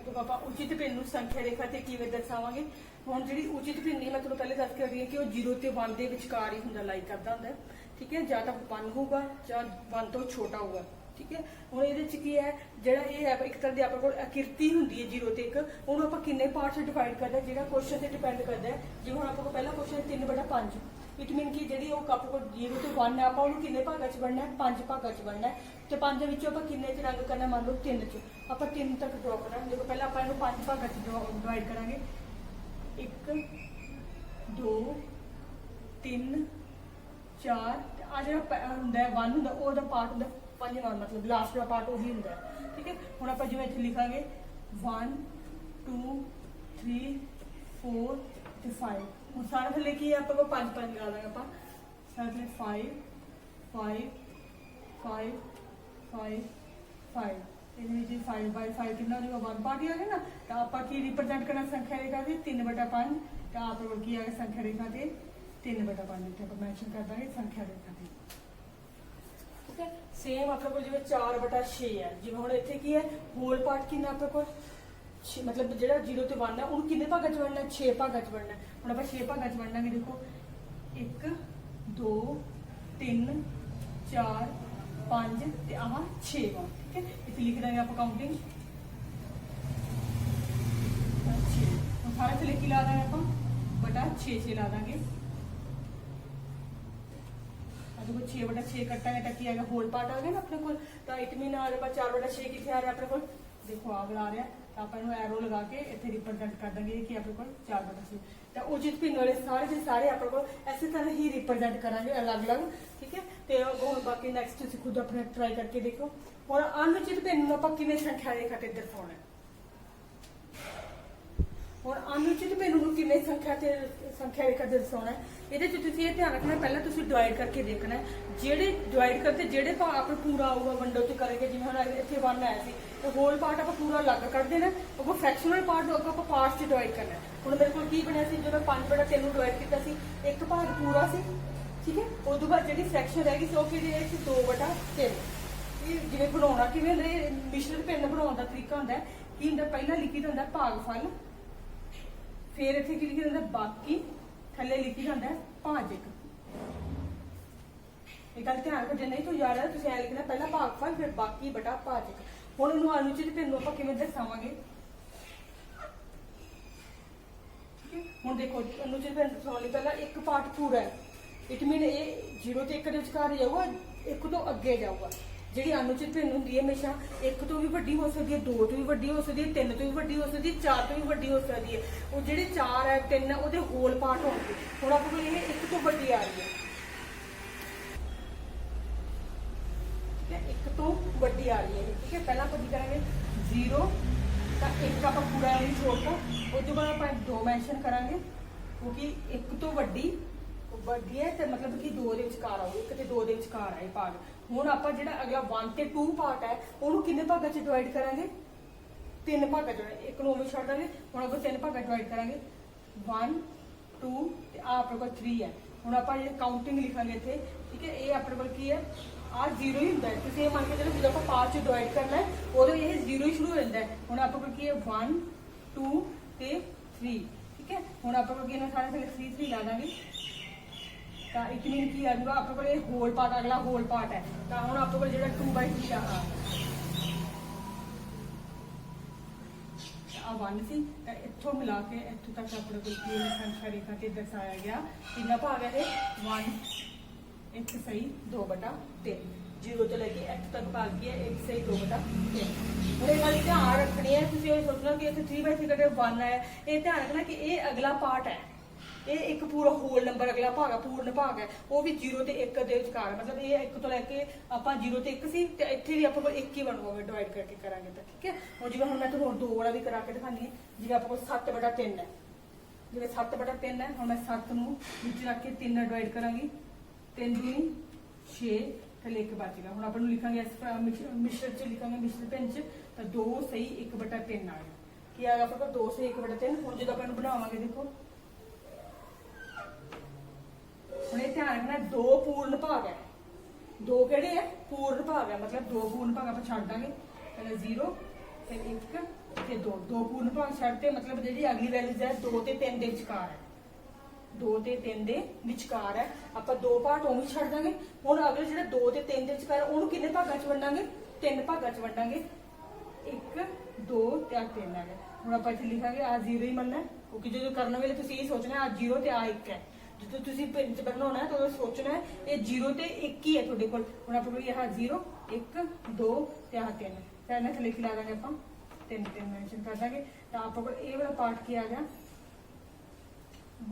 तो आप उचित पिन ਨੂੰ संख्या रेखा से किवें दर्शावांगे। ਹੁਣ ਜਿਹੜੀ उचित पिन नहीं मैं ਤੁਹਾਨੂੰ पहले दस कर रही है कि वो 0 ਤੇ 1 ਦੇ ਵਿਚਕਾਰ ਹੀ ਹੁੰਦਾ ਲਾਈ ਕਰਦਾ ਹੁੰਦਾ, ठीक है। ਜਾਂ ਤਾਂ 1 ਹੋਊਗਾ ਜਾਂ 1 ਤੋਂ ਛੋਟਾ ਹੋਊਗਾ, ठीक है। ਹੁਣ ਇਹਦੇ ਚ ਕੀ ਹੈ ਜਿਹੜਾ ਇਹ ਹੈ ਇੱਕ ਤਰ੍ਹਾਂ ਦੀ ਆਪਣੇ ਕੋਲ ਆਕ੍ਰਿਤੀ ਹੁੰਦੀ ਹੈ 0 ਤੇ 1, ਉਹਨੂੰ ਆਪਾਂ ਕਿੰਨੇ ਪਾਰਟ ਚ ਡਿਵਾਈਡ ਕਰਦੇ ਜਿਹੜਾ ਕੁਐਸਚਨ ਤੇ ਡਿਪੈਂਡ ਕਰਦਾ ਹੈ। ਜਿਵੇਂ ਹੁਣ ਆਪਾਂ ਕੋਲ ਪਹਿਲਾ ਕੁਐਸਚਨ 3/5, इट मीन कि जी कप को 0 तो 1 है आप किन्ने भागों च बनना है 5 भागों च बनना है। तो 5 आप किन्ने च रंग करना मान लो 3 च आप 3 तक ड्रॉ करना। देखो पहले आप 5 भागों च डिवाइड करांगे 1 2 3 4। आ जो होंगे 1 होंगे वो पार्ट होंगे 5 मतलब लास्ट वाला पार्ट वही होंगे, ठीक है। हम आप जिवें इत्थे लिखांगे 1 2 3 4 ते 5। हम सारा थले की है आपको 5 लगा देंगे आप सारा थले 5 5 5 5 5। ये 5/5 कितना हो जाएगा 1 पार्ट ही आ गया ना। तो आप रिप्रजेंट करना संख्या रेखा से 3/5। तो आप की आ गया संख्या रेखा से 3/5 इतने आप मैंशन कर देंगे संख्या रेखा से, ठीक है। सेम अपने को जिवें 4/6 है। जिवें हुण इत्थे की है होल पार्ट कितना अपने को मतलब ਜਿਹੜਾ 0 ਤੇ 1 ਹੈ ਉਹਨੂੰ ਕਿੰਨੇ ਭਾਗਾਂ ਚ ਵੰਡਣਾ 6 ਭਾਗਾਂ ਚ ਵੰਡਣਾ ਹੁਣ ਆਪਾਂ 6 ਭਾਗਾਂ ਚ ਵੰਡਾਂਗੇ ਦੇਖੋ 1 2 3 4 5 ਤੇ ਆਹ 6 ਵਾ ਠੀਕ है इसे लिख देंगे आप काउंटिंग 6 ਹੁਣ ਸਾਰੇ ਥੱਲੇ ਕੀ ਲਾ ਦਾਂਗੇ ਆਪਾਂ ਬਟਾ 6 6 ਲਾ ਦਾਂਗੇ देखो 6 बटा 6 कटांगे तो की आएगा होल पार्ट आ गया ना अपने को तो इट मीन आ रहा 4 बटा 6 कितने आ रहा है अपने को देखो आग ला रहा है तो आप एरो लगा के इतने रिप्रेजेंट कर देंगे कि अपने को 4 बटा 6 तो उचित भिन्न वाले सारे के सारे अपने को इसी तरह ही रिप्रेजेंट करांगे अलग अलग ठीक है तो बाकी नेक्स्ट तुम खुद अपने ट्राई करके देखो और अनुचित भिन्न आप कितने संख्या के खाते दर्शाना और अनुचित भिन्न कितने संख्या रेखा दर्शाना है ਇਹਦੇ ਚ ਤੁਸੀਂ ਇਹ ਧਿਆਨ ਰੱਖਣਾ ਪਹਿਲਾਂ ਤੁਸੀਂ ਡਿਵਾਈਡ ਕਰਕੇ ਦੇਖਣਾ ਜਿਹੜੇ ਡਿਵਾਈਡ ਕਰਦੇ ਜਿਹੜੇ ਭਾਗ ਆਪਾਂ ਪੂਰਾ ਆਊਗਾ ਵਿੰਡੋ ਚ ਕਰਾਂਗੇ ਜਿਵੇਂ ਹੁਣ ਇੱਥੇ 1 ਆਇਆ ਸੀ ਤੇ ਹੋਲ ਪਾਰਟ ਆਪਾਂ ਪੂਰਾ ਅਲੱਗ ਕਰ ਦੇਣਾ ਉਹ ਫ੍ਰੈਕਸ਼ਨਲ ਪਾਰਟ ਹੋਗਾ ਆਪਾਂ ਪਾਰਟਸ ਚ ਡਿਵਾਈਡ ਕਰਨਾ ਹੁਣ ਮੇਰੇ ਕੋਲ ਕੀ ਬਣਿਆ ਸੀ ਜਦੋਂ 5 ਬਟਾ 3 ਨੂੰ ਡਿਵਾਈਡ ਕੀਤਾ ਸੀ ਇੱਕ ਭਾਗ ਪੂਰਾ ਸੀ ਠੀਕ ਹੈ ਉਸ ਤੋਂ ਬਾਅਦ ਜਿਹੜੀ ਫ੍ਰੈਕਸ਼ਨ ਰਹਿ ਗਈ ਸੀ ਉਹ ਕਿਹੜੀ ਹੈ ਸੀ 2 ਬਟਾ 3 ਇਹ ਜਿਵੇਂ ਬਣਾਉਣਾ ਕਿਵੇਂ ਹੁੰਦਾ ਮਿਸ਼ਰਤ ਭਿੰਨ ਬਣਾਉਣ ਦਾ ਤਰੀਕਾ ਹੁੰਦਾ ਕੀ ਹੁੰਦਾ ਪਹਿਲਾਂ ਲਿਖੀ ਹੁੰਦਾ ਭਾਗਫਲ ਫਿਰ ਇੱਥੇ ਕੀ ਲਿਖਿਆ ਹੁੰਦਾ ਬਾਕੀ थले लिखी जाता है भाजक एक गल ध्यान रखो जे नहीं तो याद है तुम लिखना पहला भागफल फिर बाकी बटा भाजक हुण इहनूं अनुचित भिन्न आपां किवें दर्शावांगे हुण देखो अनुचित भिन्न दर्शाउण लई पहला एक पार्ट पूरा है इट मीन ये 0 ते 1 दे विचकार जाऊगा 1 तो अगे जाऊगा ਜਿਹੜੀ अनुचित भिन्न ਹੁੰਦੀ ਹੈ ਹਮੇਸ਼ਾ 1 ਤੋਂ ਵੀ ਵੱਡੀ ਹੋ ਸਕਦੀ ਹੈ 2 ਤੋਂ ਵੀ ਵੱਡੀ ਹੋ ਸਕਦੀ ਹੈ 3 ਤੋਂ ਵੀ ਵੱਡੀ ਹੋ ਸਕਦੀ ਹੈ 4 ਤੋਂ ਵੀ ਵੱਡੀ ਹੋ ਸਕਦੀ ਹੈ ਉਹ ਜਿਹੜੇ 4 ਹੈ 3 ਹੈ ਉਹਦੇ ਹੋਲ ਪਾਰਟ ਹੋਣਗੇ ਹੁਣ ਆਪਾਂ ਕੋਲ ਇਹ 1 ਤੋਂ ਵੱਡੀ ਆ ਰਹੀ ਹੈ ਠੀਕ ਹੈ 1 ਤੋਂ ਵੱਡੀ ਆ ਰਹੀ ਹੈ ਠੀਕ ਹੈ ਪਹਿਲਾਂ ਆਪਾਂ ਕੀ ਕਰਾਂਗੇ 0 ਤਾਂ 1 ਆਪਾਂ ਪੂਰਾ ਨਹੀਂ ਛੋੜਤਾ ਉਸ ਤੋਂ ਬਾਅਦ ਆਪਾਂ 2 ਮੈਂਸ਼ਨ ਕਰਾਂਗੇ ਕਿਉਂਕਿ 1 ਤੋਂ ਵੱਡੀ ਵੱਡੀ ਹੈ ਤੇ ਮਤਲਬ ਕਿ 2 ਦੇ ਵਿਚਕਾਰ ਆਉ 1 ਤੇ 2 ਦੇ ਵਿਚਕਾਰ ਆਏ ਭਾਗ ਹੁਣ ਆਪਾਂ ਜਿਹੜਾ ਅਗਲਾ 1 ਤੇ 2 ਪਾਰਟ ਹੈ ਉਹਨੂੰ ਕਿੰਨੇ ਭਾਗਾਂ ਚ ਡਿਵਾਈਡ ਕਰਾਂਗੇ 3 ਭਾਗਾਂ ਚ ਇੱਕ ਨੂੰ ਵੀ ਛੱਡ ਦਾਂਗੇ ਹੁਣ ਆਪਾਂ 3 ਭਾਗਾਂ ਡਿਵਾਈਡ ਕਰਾਂਗੇ 1 2 ਤੇ ਆ ਆਪਣੇ ਕੋਲ 3 ਹੈ ਹੁਣ ਆਪਾਂ ਇਹ ਕਾਊਂਟਿੰਗ ਲਿਖਾਂਗੇ ਇੱਥੇ ਠੀਕ ਹੈ ਇਹ ਆਪਣੇ ਕੋਲ ਕੀ ਹੈ ਆ 0 ਹੀ ਹੁੰਦਾ ਹੈ ਤੁਸੀਂ ਇਹ ਮੰਨ ਕੇ ਚਲੋ ਜਦੋਂ ਆਪਾਂ ਪਾਰਟ ਚ ਡਿਵਾਈਡ ਕਰਨਾ ਹੈ ਉਦੋਂ ਇਹ 0 ਹੀ ਸ਼ੁਰੂ ਹੋ ਜਾਂਦਾ ਹੈ ਹੁਣ ਆਪਾਂ ਕੋਲ ਕੀ ਹੈ 1 2 ਤੇ 3 ਠੀਕ ਹੈ ਹੁਣ ਆਪਾਂ ਕੋਲ ਕੀ ਇਹਨਾਂ ਸਾਰੇ ਥੱਲੇ 3 ਲਾ ਦਾਂਗੇ ਤਾਂ ਇੱਕ ਮਿੰਟ ਕੀ ਆ ਜੂਗਾ ਆਪਣੇ ਕੋਲ ਇਹ ਹੋਲ ਪਾਰਟ ਅਗਲਾ ਹੋਲ ਪਾਰਟ ਹੈ ਤਾਂ ਹੁਣ ਆਪਣੇ ਕੋਲ ਜਿਹੜਾ 2/3 ਆ 1 ਸੀ ਤਾਂ ਇੱਥੋਂ ਮਿਲਾ ਕੇ ਇੱਥੋਂ ਤੱਕ ਆਪਣੇ ਕੋਲ ਕੀ ਸੰਖਿਆ ਰੇਖਾ ਤੇ ਦਰਸਾਇਆ ਗਿਆ ਕਿੰਨਾ ਭਾਗ ਹੈ ਇਹ 1 ਇੱਕ ਸਹੀ 2/3 0 ਤੋਂ ਲੈ ਕੇ ਇੱਥੇ ਤੱਕ ਭਾਗ ਕੀ ਹੈ ਇੱਕ ਸਹੀ 2/3 ਹੁਣ ਇਹ ਗੱਲ ਧਿਆਨ ਰੱਖਣੀ ਹੈ ਤੁਸੀਂ ਇਹ ਸੋਚਣਾ ਕਿ ਇੱਥੇ 3/3 ਕੱਟੇ 1 ਹੈ ਇਹ ਧਿਆਨ ਰੱਖਣਾ ਕਿ ਇਹ ਅਗਲਾ ਪਾਰਟ ਹੈ ਇਹ ਇੱਕ ਪੂਰਾ ਹੋਲ ਨੰਬਰ ਅਗਲਾ ਭਾਗ ਹੈ ਪੂਰਨ ਭਾਗ ਹੈ ਉਹ ਵੀ 0 ਤੇ 1 ਦੇ ਵਿਚਕਾਰ ਹੈ ਮਤਲਬ ਇਹ 1 ਤੋਂ ਲੈ ਕੇ ਆਪਾਂ 0 ਤੇ 1 ਸੀ ਤੇ ਇੱਥੇ ਵੀ ਆਪਾਂ ਕੋਲ 1 ਹੀ ਬਣੂਗਾ ਡਿਵਾਈਡ ਕਰਕੇ ਕਰਾਂਗੇ ਤਾਂ ਠੀਕ ਹੈ ਹੁਣ ਜਿਵੇਂ ਹੁਣ ਮੈਂ ਤੁਹਾਨੂੰ 2 ਵਾਲਾ ਵੀ ਕਰਾ ਕੇ ਦਿਖਾਣੀ ਹੈ ਜਿਵੇਂ ਆਪਾਂ ਕੋਲ 7/3 ਹੈ ਜਿਵੇਂ 7/3 ਹੈ ਹੁਣ ਮੈਂ 7 ਨੂੰ ਵਿੱਚ ਰੱਖ ਕੇ 3 ਨਾਲ ਡਿਵਾਈਡ ਕਰਾਂਗੀ 3 2 6 ਥੱਲੇ 1 ਬਚ ਗਿਆ ਹੁਣ ਆਪਾਂ ਨੂੰ ਲਿਖਾਂਗੇ ਇਸ ਮਿਸ਼ਰ ਚ ਲਿਖਾਂਗੇ ਮਿਸ਼ਰ ਭਿੰਨ ਚ ਤਾਂ 2 ਸਹੀ 1/3 ਆ ਗਿਆ ਕੀ ਆ ਗਿਆ ਆਪਾਂ ਕੋਲ 2 ਸਹੀ 1/3 ਹੁਣ ਜਦੋਂ ਆਪਾਂ ਇਹਨੂੰ ਬਣਾਵਾਂਗੇ ਦੇਖੋ ਹੁਣ ਇਹ ਧਿਆਨ ਰੱਖਣਾ 2 ਪੂਰਨ ਭਾਗ ਹੈ 2 ਕਿਹੜੇ ਹੈ ਪੂਰਨ ਭਾਗ ਹੈ ਮਤਲਬ 2 ਪੂਰਨ ਭਾਗ ਆਪਾਂ ਛੱਡ ਦਾਂਗੇ ਪਹਿਲਾਂ 0 ਫਿਰ 1 ਤੇ 2 ਪੂਰਨ ਭਾਗ ਛੱਡਤੇ ਮਤਲਬ ਜਿਹੜੀ ਅਗਲੀ ਵੈਲਿਊਜ਼ ਹੈ 2 ਤੇ 3 ਦੇ ਵਿਚਕਾਰ ਹੈ 2 ਤੇ 3 ਦੇ ਵਿਚਕਾਰ ਹੈ ਆਪਾਂ 2 ਪਾਰਟ ਉਵੇਂ ਛੱਡ ਦਾਂਗੇ ਹੁਣ ਅਗਲੇ ਜਿਹੜਾ 2 ਤੇ 3 ਦੇ ਵਿਚਕਾਰ ਉਹਨੂੰ ਕਿੰਨੇ ਭਾਗਾਂ ਚ ਵੰਡਾਂਗੇ 3 ਭਾਗਾਂ ਚ ਵੰਡਾਂਗੇ 1 2 ਤੇ 3 ਆ ਗਿਆ ਹੁਣ ਆਪਾਂ ਇੱਥੇ ਲਿਖਾਂਗੇ ਆ 0 ਹੀ ਮੰਨਣਾ ਕਿਉਂਕਿ ਜਦੋਂ ਕਰਨ ਵੇਲੇ ਤੁਸੀਂ ਇਹ ਸੋਚਣਾ ਆ 0 ਤੇ ਆ 1 ਹੈ ਜਦੋਂ ਤੁਸੀਂ ਭਿੰਨ ਚ ਬਣਾਉਣਾ ਹੈ ਤਾਂ ਸੋਚਣਾ ਹੈ ਇਹ 0 ਤੇ 1 ਹੀ ਹੈ ਤੁਹਾਡੇ ਕੋਲ ਹੁਣ ਆਪਾਂ ਇਹ 0 1 2 ਤੇ ਆ 3 ਤਾਂ ਇਹਨਾਂ ਥੱਲੇ ਲਾ ਦਾਂਗੇ ਆਪਾਂ 3 ਮੈਂਸ਼ਨ ਕਰ ਦਾਂਗੇ ਤਾਂ ਆਪਾਂ ਕੋਲ ਇਹ ਵਾਲਾ ਪਾਰਟ ਕੀ ਆ ਗਿਆ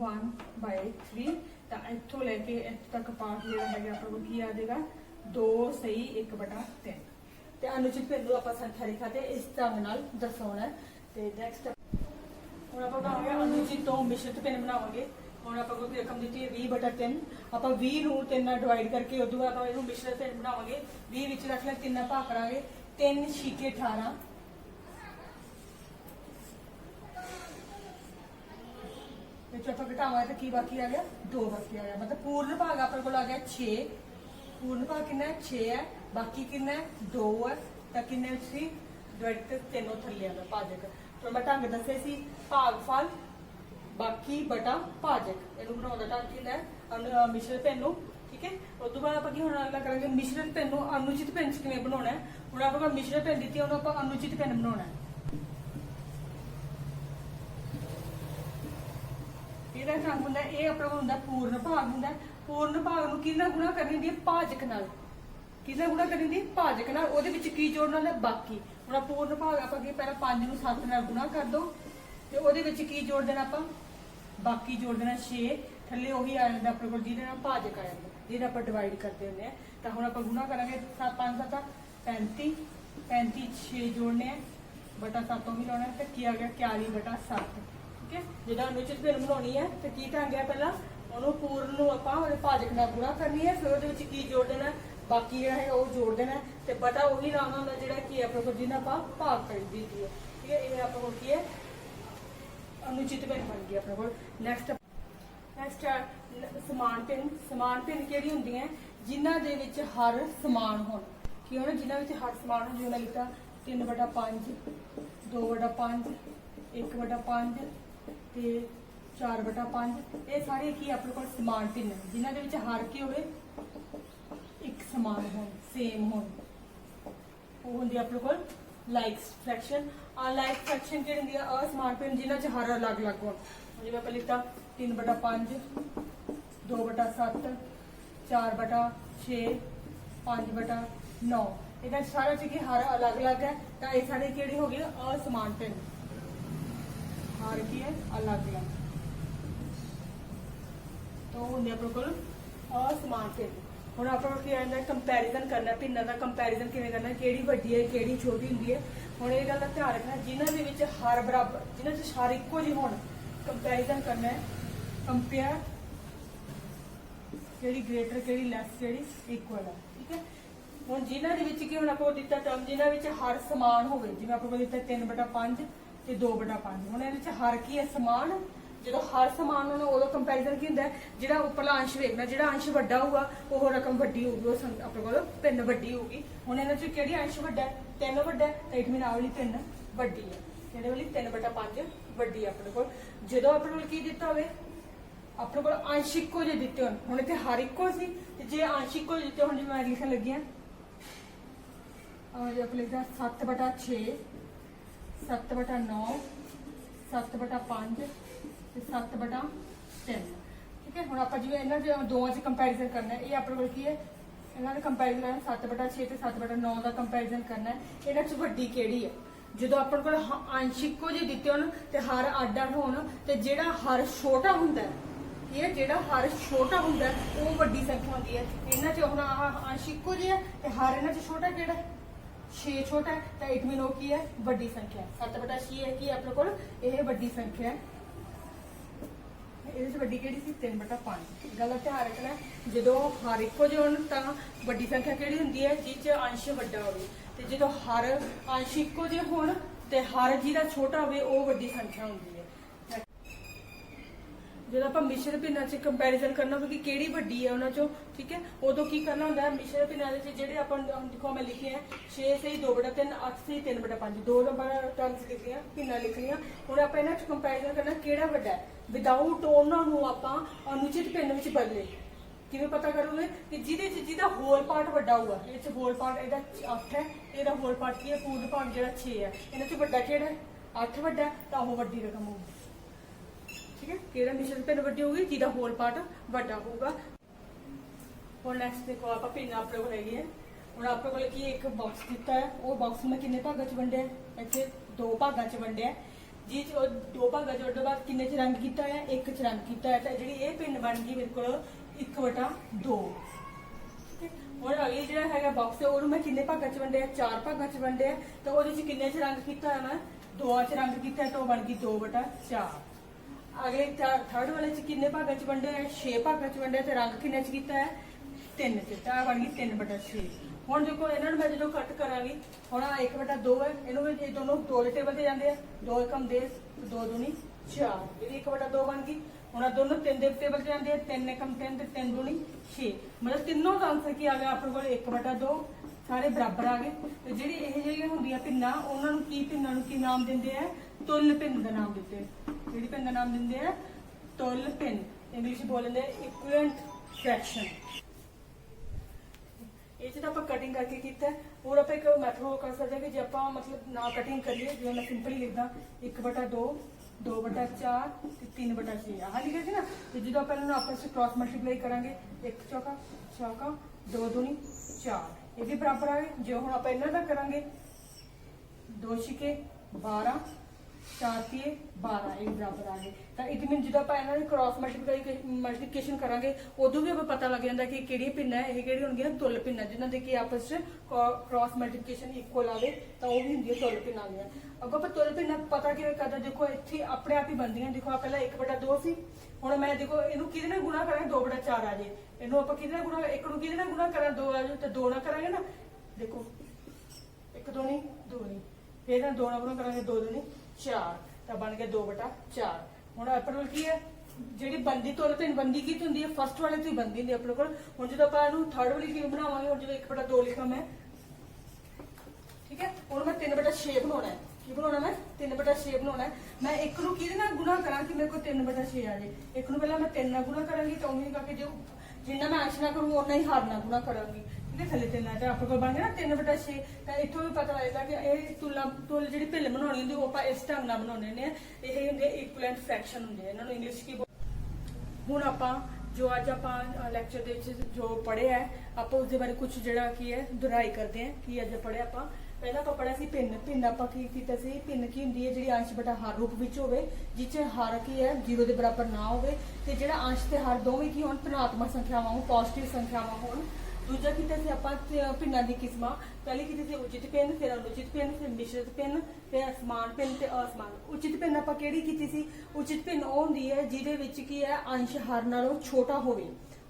1/3 ਤਾਂ ਇੱਥੋਂ ਲੈ ਕੇ ਇੱਥੇ ਤੱਕ ਪਾਰਟ ਜਿਹੜਾ ਹੈਗਾ ਆਪਾਂ ਕੋਲ ਕੀ ਆ ਜਾਏਗਾ 2 ਸਹੀ 1/3 ਤੇ ਅਨੁਚਿਤ ਭਿੰਨ ਨੂੰ ਆਪਾਂ ਸੰਖਿਆ ਰੇਖਾ ਤੇ ਇਸ ਢੰਗ ਨਾਲ ਦਰਸਾਉਣਾ ਤੇ ਨੈਕਸਟ ਹੁਣ ਆਪਾਂ ਬਣਾਵਾਂਗੇ ਅਨੁਚਿਤ ਤੋਂ ਮਿਸ਼ਰਿਤ ਭਿੰਨ ਬਣਾਵਾਂਗੇ ਹੁਣ ਆਪਾਂ ਕੋਈ ਰਕਮ ਦਿੱਤੀ ਹੈ 20/3 ਆਪਾਂ 20 ਨੂੰ 3 ਨਾਲ ਡਿਵਾਈਡ ਕਰਕੇ ਉਦੋਂ ਬਾਅਦ ਆਪਾਂ ਇਹਨੂੰ ਮਿਸ਼ਰਿਤ ਭਿੰਨ ਬਣਾਵਾਂਗੇ 20 ਵਿੱਚ ਰੱਖ ਲੈ 3 ਭਾਗ ਕਰਾਂਗੇ 3 ਛੀਕੇ 18 ਵਿੱਚ ਆਪਾਂ ਘਟਾਵਾਂਗੇ ਤਾਂ ਕੀ ਬਾਕੀ ਆ ਗਿਆ 2 ਬਾਕੀ ਆ ਗਿਆ ਮਤਲਬ ਪੂਰਨ ਭਾਗ ਆਪਣੇ ਕੋਲ ਆ ਗਿਆ 6 ਪੂਰਨ ਭਾਗ ਕਿੰਨਾ ਹੈ 6 ਹੈ ਬਾਕੀ ਕਿੰਨਾ ਹੈ 2 ਹੈ ਤਾਂ ਕਿੰਨੇ ਵਿੱਚ ਸੀ डिवाइड किया तीनों थल्लियां दा भाजक। तो मैं ढंग दसे सी भागफल बाकी बटा भाजक इहनूं बनाउण दा ढंग की है मिश्रित पिन नूं। ठीक है, उस तो बाद आपां हुण अगला करांगे मिश्रित पिन नूं अनुचित पिन च किवें बनाउणा है। हुण आपां कोल मिश्रित पिन दित्ती उहनूं आपां अनुचित पिन बनाउणा है। ਇਹਦਾ ਢੰਗ ਹੁੰਦਾ ਇਹ ਆਪਣਾ ਹੁੰਦਾ ਪੂਰਨ ਭਾਗ ਹੁੰਦਾ। ਪੂਰਨ ਭਾਗ ਨੂੰ ਕਿਹਦੇ ਨਾਲ ਗੁਣਾ ਕਰਨੀ ਹੁੰਦੀ ਹੈ ਭਾਜਕ ਨਾਲ। ਕਿਹਦੇ ਨਾਲ ਗੁਣਾ ਕਰਨੀ ਹੁੰਦੀ ਹੈ ਭਾਜਕ ਨਾਲ। ਉਹਦੇ ਵਿੱਚ ਕੀ ਜੋੜਨਾ ਹੁੰਦਾ ਬਾਕੀ। ਹੁਣ ਪੂਰਨ ਭਾਗ ਆਪਾਂ ਕੀ ਪਹਿਲਾਂ 5 ਨੂੰ 7 ਨਾਲ ਗੁਣਾ ਕਰ ਦੋ ਤੇ ਉਹਦੇ ਵਿੱਚ ਕੀ ਜੋੜ ਦੇਣਾ ਆਪਾਂ ਬਾਕੀ ਜੋੜ ਦੇਣਾ 6 ਥੱਲੇ ਉਹੀ ਆ ਜਾਂਦਾ ਆਪਣੇ ਕੋਲ ਜਿਹਦੇ ਨਾਲ ਭਾਜਕ ਆ ਜਾਂਦਾ ਜਿਹਦਾ ਆਪਾਂ ਡਿਵਾਈਡ ਕਰਦੇ ਹੁੰਦੇ ਆ। ਤਾਂ ਹੁਣ ਆਪਾਂ ਗੁਣਾ ਕਰਾਂਗੇ 5 7 35 35 6 जोड़ने बटा 7 भी लाना है तो की आ गया 41 बटा 7। ठीक है, जो अनुचित पिन बनानी है तो की ढंग है पहला ਉਹਨੂੰ ਪੂਰਨ ਨੂੰ ਆਪਾਂ ਉਹਦੇ ਭਾਜਕ ਨਾਲ ਗੁਣਾ ਕਰਨੀ ਹੈ। ਫਿਰ ਉਹਦੇ ਵਿੱਚ ਕੀ ਜੋੜ ਦੇਣਾ ਬਾਕੀ ਜਿਹੜਾ ਹੈ ਉਹ ਜੋੜ ਦੇਣਾ ਤੇ ਬਟਾ ਉਹੀ ਲਾਉਣਾ ਹੁੰਦਾ ਜਿਹੜਾ ਕੀ ਆਪਣੇ ਕੋਲ ਜਿਹਨਾਂ ਆਪਾਂ ਭਾਗ ਕਰ ਦਿੱਤੀ ਹੈ। ਠੀਕ ਹੈ, ਇਹ ਆਪਾਂ ਕੋਲ ਕੀ ਹੈ अनुचित पिन बन गई अपने को। नैक्सट समान पिन। समान पिन किहड़ी हुंदी है जिन्हां दे विच हर समान होण। की होण जिन्हां विच हर समान हो। जिवें लिखा 3 बटा 5 2 बटा 5 1 बटा 5 ते 4 बटा 5 ये सारे की अपने को समान पिन है जिन्हां दे विच हर की होवे एक समान होण सेम होण। वो हुंदी अपने को लाइक फ्रैक्शन। लाइक फ्रैक्शन की होंगी असमान पिन जिन्हों च हर अलग अलग हो। जिवें आपां लिखता 3 बटा 5 2 बटा 7 4 बटा 6 5 बटा 9 इहदा सारा च की हर अलग अलग है। तो ये सारे किहड़ी हो गई असमान पिन। हर की है अलग अलग तो होंगे अपने को असमान पिन। ਹੁਣ ਆਪਾਂ ਕੀ ਆਂਦਾ ਕੰਪੈਰੀਜ਼ਨ ਕਰਨਾ ਪਿੰਨਾਂ ਦਾ ਕੰਪੈਰੀਜ਼ਨ ਕਿਵੇਂ ਕਰਨਾ ਕਿਹੜੀ ਵੱਡੀ ਹੈ ਕਿਹੜੀ ਛੋਟੀ ਹੁੰਦੀ ਹੈ। ਹੁਣ ਇਹ ਗੱਲ ਦਾ ਧਿਆਨ ਰੱਖਣਾ ਜਿਨ੍ਹਾਂ ਦੇ ਵਿੱਚ ਹਰ ਬਰਾਬਰ ਜਿਨ੍ਹਾਂ 'ਚ ਹਰ ਇੱਕੋ ਜਿਹੇ ਹੋਣ ਕੰਪੈਰੀਜ਼ਨ ਕਰਨਾ ਹੈ। ਕੰਪੇਅਰ ਕਿਹੜੀ ਗ੍ਰੇਟਰ ਕਿਹੜੀ ਲੈਸ ਕਿਹੜੀ ਇਕੁਅਲ ਹੈ। ਠੀਕ ਹੈ, ਹੁਣ ਜਿਨ੍ਹਾਂ ਦੇ ਵਿੱਚ ਕੀ ਹੁਣ ਆਪਾਂ ਦਿੱਤਾ ਟਰਮ ਜਿਨ੍ਹਾਂ ਵਿੱਚ ਹਰ ਸਮਾਨ ਹੋਵੇ ਜਿਵੇਂ ਆਪਾਂ ਦਿੱਤਾ 3 ਬਟਾ 5 ਤੇ 2 ਬਟਾ 5 ਹੁਣ ਇਹਦੇ ਵਿੱਚ ਹਰ ਕੀ ਹੈ ਸਮਾਨ। जो हर समान होना उदों कंपैरिजन की होंगे जो उपरला अंश वेखना जो अंश वड्डा होगा वो रकम वड्डी होगी अपने को पिन वड्डी होगी। हुण इन्हां चों किहड़ी अंश वड्डा है 3 वड्डा है तो इट मीन आ वाली 3 वड्डी है किहड़े वाली 3 बटा 5 वड्डी है अपने को। जो अपने को की दिता होवे अपने को अंश इक्को जे दिते होण हुण इत्थे हर इक्को सी ते जे अंश इक्को दिते होण जिवें मैं लिखण लगी हां अपने लिखदा 7 बटा 6 7 बटा 9 7 बटा 5 7 बटा 3। ठीक है, हम आप जिवें इन्हां दोवां च कंपैरिजन करना है। ये अपने कोल की है इन्हां दा कंपैरिजन करना 7 बटा 6 ते 7 बटा 9 का कंपैरिजन करना है। इन्हां च वड्डी किहड़ी है जो अपने कोल अंश इक्को जे दिते होण ते हर अड्ड अड्ड होण ते जिहड़ा हर छोटा हुंदा है ये जिहड़ा हर छोटा हुंदा है वो वड्डी संख्या हुंदी है। इन्हां च हुण अंश इक्को जे है ते हर इन्हां च छोटा किहड़ा 6 छोटा है तो इट मीन वो की है वड्डी संख्या। 7 बटा 6 है कि अपने कोल यह वड्डी संख्या है। वड्डी किहड़ी सी 3 बटा 5। गल दा ध्यान रखना जो हर इक्को जे होण तां वड्डी संख्या किहड़ी हुंदी है जिस च अंश वड्डा होवे ते जो हर अंश इक्को जे होण ते हर जिहदा छोटा होवे वो वड्डी संख्या हुंदी है। जो आप मिश्र पिन्नां च कंपैरिजन करना होवे कि किहड़ी वड्डी है उन्हां चों। ठीक है, उदों की करना हुंदा मिश्र पिन्नां दे विच जिहड़े आपां देखो मैं लिखे हैं 6 सही 2 बटा 3 8 सही 3 बटा 5 दो नंबर टर्म्स लिखियां पिन्नां लिखियां। हुण आपां इन्हां च कंपैरिजन करना किहड़ा वड्डा है विदाउट उन्हां नूं आपां अनुचित पिन विच बदले किवें पता करोगे कि जिहदा होल पार्ट वड्डा होगा इहदे च होल पार्ट इहदा 8 है इहदा होल पार्ट की है पूर्ण भाग जिहड़ा 6 है इन्हां च वड्डा किहड़ा है 8 वड्डा तां ओह वड्डी रकम होगी। ठीक है, किहड़ा मिश्र पिन वड्डी होगी जिहदा होल पार्ट वड्डा होगा। और नेक्स्ट देखो आप पिन अपने को हैगी है हुण अपने को की एक बॉक्स दिता है वो बॉक्स में किन्ने भागां च वंडिया इत्थे 2 भागां च वंडिया जिस 2 भागां च वंडण बाद किन्ने च रंग कीता है 1 च रंग कीता है तो जिहड़ी ये पिन बन गई मेरे को 1 बटा 2। हुण अगली जिहड़ा हैगा बॉक्स है ओनू मैं किन्ने भागां च वंडिया 4 भागां च वंडिया तो ओहदे च किन्ने च रंग कीता है मैं 2 च रंग कीता है तो बन गई 2 बटा 4। अगले थर्ड वाले च किन्ने भागां च वंडिया 6 भागां च वंडिया तो रंग किन्ने च कीता है 3 च तो बन गई 3 बटा 6। हुण देखो इन्हां नूं मैं जो कट करांगी हुण 1 बटा 2 है इन्हूं ये दोनों दो टेबल ते जांदे आ 2 एकम 2 दूनी 4 ये 1 बटा 2 बन गई। हुण दोनों 3 दे टेबल ते जांदे आ 3 एकम 3 ते 3 दूनी 6 मतलब तीनों का आंसर की आ गया अपने को 1 बटा 2 ਸਾਰੇ ਬਰਾਬਰ ਆ ਗਏ। ਤੇ ਜਿਹੜੀ ਇਹ ਜਿਹੜੀਆਂ ਹੁੰਦੀਆਂ ਭਿੰਨਾਂ ਉਹਨਾਂ ਨੂੰ ਕੀ ਨਾਮ ਦਿੰਦੇ ਆ? ਤੁਲ ਭਿੰਨ ਦਾ ਨਾਮ ਦਿੰਦੇ ਆ। ਜਿਹੜੀ ਭਿੰਨ ਦਾ ਨਾਮ ਦਿੰਦੇ ਆ? ਤੁਲ ਭਿੰਨ। ਇੰਗਲਿਸ਼ ਬੋਲਦੇ ਇਕੁਇਵਲੈਂਟ ਫ੍ਰੈਕਸ਼ਨ। ਇਹ ਚ ਤਾਂ ਆਪਾਂ ਕਟਿੰਗ ਕਰਕੇ ਕੀਤਾ। ਹੋਰ ਆਪਾਂ ਇੱਕ ਮੈਥਡ ਕਰ ਸਕਦੇ ਕਿ ਜੇ ਆਪਾਂ ਮਤਲਬ ਨਾ ਕਟਿੰਗ ਕਰੀਏ, ਜਿਵੇਂ ਮੈਂ ਸਿੰਪਲੀ ਲਿਖਦਾ 1/2 2/4 ਤੇ 3/6 ਆਹ ਲਿਖਿਆ ਸੀ ਨਾ। ਤੇ ਜਦੋਂ ਆਪਾਂ ਇਹਨਾਂ ਨੂੰ ਆਪਸ ਵਿੱਚ ਕ੍ਰਾਸ ਮਲਟੀਪਲਾਈ ਕਰਾਂਗੇ 1 ਚੌਕਾ 2 ਦੂਣੀ 4 ਇਹ ਵੀ ਬਰਾਬਰ ਆ ਗਏ। ਜੇ ਹੁਣ ਆਪਾਂ ਇਹਨਾਂ ਦਾ ਕਰਾਂਗੇ 2 ਛਿਕੇ 12 4 ਤੀਏ 12 ਇਹ ਬਰਾਬਰ ਆ ਗਏ। ਤਾਂ ਇਟ ਮੀਨ ਜਦੋਂ ਆਪਾਂ ਇਹਨਾਂ ਦੀ ਕ੍ਰਾਸ ਮਲਟੀਪਲੀਕੇਸ਼ਨ ਕਰਾਂਗੇ ਉਦੋਂ ਵੀ ਆਪਾਂ ਪਤਾ ਲੱਗ ਜਾਂਦਾ ਕਿ ਕਿਹੜੀ ਭਿੰਨ ਹੈ। ਇਹ ਕਿਹੜੀ ਹੋਣਗੀਆਂ? ਤੁਲ ਭਿੰਨਾਂ, ਜਿਨ੍ਹਾਂ ਦੇ ਕਿ ਆਪਸ ਵਿੱਚ ਕ੍ਰਾਸ ਮਲਟੀਪਲੀਕੇਸ਼ਨ ਇਕੁਅਲ ਆਵੇ ਤਾਂ ਉਹ ਵੀ ਹੁੰਦੀ ਹੈ ਤੁਲ ਭਿੰਨਾਂ ਦੀਆਂ। ਅੱਗੋਂ ਆਪਾਂ ਤੁਲ ਭਿੰਨਾਂ ਪਤਾ ਕਿਵੇਂ ਕਰਦਾ? ਦੇਖੋ ਇੱਥੇ ਆਪਣੇ ਆਪ ਹੀ ਬਣਦੀਆਂ। ਦੇਖੋ ਆ ਪਹਿਲਾਂ 1/2 ਸੀ, ਹੁਣ ਮੈਂ ਦੇਖੋ ਇਹਨੂੰ ਕਿਹਦੇ ਨਾਲ ਗੁਣਾ ਕਰਾਂ? 2/4 ਆ ਜੇ। ਇਹਨੂੰ ਆਪਾਂ ਕਿਹਦੇ ਨਾਲ ਗੁਣਾ? 1 ਨੂੰ ਕਿਹਦੇ ਨਾਲ ਗੁਣਾ ਕਰਾਂ? 2 ਆ ਜਾਏ ਤਾਂ 2 ਨਾਲ ਕਰਾਂਗੇ ਨਾ। ਦੇਖੋ 1 2 2 ਫਿਰ ਨਾਲ 2 ਨਾਲ ਗੁਣਾ ਕਰਾਂਗੇ 2 2 4 ਤਾਂ ਬਣ ਗਿਆ 2/4। ਹੁਣ ਆਪਣੇ ਕੋਲ ਕੀ ਹੈ? ਜਿਹੜੀ ਬੰਦੀ ਤੁਲ ਭਿੰਨ ਬੰਦੀ ਕੀ ਹੁੰਦੀ ਹੈ? ਫਸਟ ਵਾਲੇ ਤੋਂ ਹੀ ਬੰਦੀ ਹੁੰਦੀ ਆਪਣੇ ਕੋਲ। ਹੁਣ ਜਦੋਂ ਆਪਾਂ ਇਹਨੂੰ ਥਰਡ ਵਾਲੀ ਕਿਵੇਂ ਬਣਾਵਾਂਗੇ? ਹੁਣ ਜਦੋਂ 1/2 ਲਿਖਾਂ ਮੈਂ, ਠੀਕ ਹੈ, ਹੁਣ ਮੈਂ 3/6 ਬਣਾਉਣਾ ਹੈ। ਕੀ ਬਣਾਉਣਾ? ਮੈਂ 3/6 ਬਣਾਉਣਾ ਹੈ। ਮੈਂ 1 ਨੂੰ ਕਿਹਦੇ ਨਾਲ ਗੁਣਾ ਕਰਾਂ ਕਿ ਮੇਰੇ ਕੋਲ 3/6 ਆ ਜਾਏ? 1 ਨੂੰ ਪਹਿਲਾਂ ਮੈਂ 3 ਨਾਲ ਗੁਣਾ ਕਰਾਂਗੀ ਤਾਂ ਉਵੇਂ ਕਰਕੇ ਜੋ ਜਿੰਨਾ ਮੈਂ ਅੰਸ਼ ਨਾਲ ਕਰੂੰ ਉਨਾ ਹੀ ਹਰ ਨਾਲ ਗੁਣਾ ਕਰਾਂਗੀ। ਠੀਕ ਹੈ, ਥੱਲੇ 3 ਆ ਤਾਂ ਆਪਣੇ ਕੋਲ ਬਣ ਗਿਆ ਨਾ 3/6। ਤਾਂ ਇੱਥੋਂ ਵੀ ਪਤਾ ਲੱਗਦਾ ਕਿ ਇਹ ਤੁਲ ਜਿਹੜੀ ਭਿੰਨ ਬਣਾਉਣੀ ਹੁੰਦੀ ਉਹ ਆਪਾਂ ਇਸ ਢੰਗ ਨਾਲ ਬਣਾਉਣੇ ਨੇ। ਇਹ ਹੁੰਦੇ ਇਕੁਇਵਲੈਂਟ ਫ੍ਰੈਕਸ਼ਨ ਹੁੰਦੇ, ਇਹਨਾਂ ਨੂੰ ਇੰਗਲਿਸ਼ ਕੀ। ਹੁਣ ਆਪਾਂ ਜੋ ਅੱਜ ਆਪਾਂ ਲੈਕਚਰ ਦੇ ਵਿੱਚ ਜੋ ਪੜ੍ਹਿਆ ਹੈ ਆਪਾਂ ਉਸ ਦੇ ਬਾਰੇ ਕੁਝ ਜਿਹੜਾ ਕੀ ਹੈ ਦੁਹਰਾਈ ਕਰਦੇ ਹਾਂ। ਕੀ ਅੱਜ ਪੜ੍ਹਿਆ ਆਪਾਂ? ਪਹਿਲਾਂ ਆਪਾਂ ਪੜ੍ਹਿਆ ਸੀ ਭਿੰਨ ਆਪਾਂ ਕੀ ਕੀਤਾ ਸੀ? ਭਿੰਨ ਕੀ ਹੁੰਦੀ ਹੈ? ਜਿਹੜੀ ਅੰਸ਼ ਬਟਾ ਹਰ ਰੂਪ ਵਿੱਚ ਹੋਵੇ, ਜਿਸ 'ਚ ਹਰ ਕੀ ਹੈ 0 ਦੇ ਬਰਾਬਰ ਨਾ ਹੋਵੇ, ਤੇ ਜਿਹੜਾ ਅੰਸ਼ ਤੇ ਹਰ ਦੋਵੇਂ ਕੀ ਹੋਣ? ਧਨਾਤਮਕ ਸੰਖਿਆਵਾਂ ਹੋਣ, ਪੋਜ਼ਿਟਿਵ ਸੰਖਿਆਵਾਂ ਹੋਣ। ਦੂਜਾ ਕੀਤਾ ਸੀ ਆਪਾਂ ਭਿੰਨਾਂ ਦੀ ਕਿਸਮਾਂ। ਪਹਿਲੀ ਕੀਤੀ ਸੀ ਉਚਿਤ ਭਿੰਨ, ਫਿਰ ਅਨੁਚਿਤ ਭਿੰਨ, ਫਿਰ ਮਿਸ਼ਰਿਤ ਭਿੰਨ, ਫਿਰ ਅਸਮਾਨ ਭਿੰਨ ਤੇ ਅਸਮਾਨ। ਉਚਿਤ ਭਿੰਨ ਆਪਾਂ ਕਿਹੜੀ ਕੀਤੀ ਸੀ? ਉਚਿਤ ਭਿੰਨ ਉਹ ਹੁੰਦੀ ਹੈ ਜਿਹਦੇ ਵਿੱਚ ਕੀ ਹੈ ਅੰਸ਼ ਹਰ ਨਾਲੋਂ ਛੋਟਾ ਹੋਵੇ।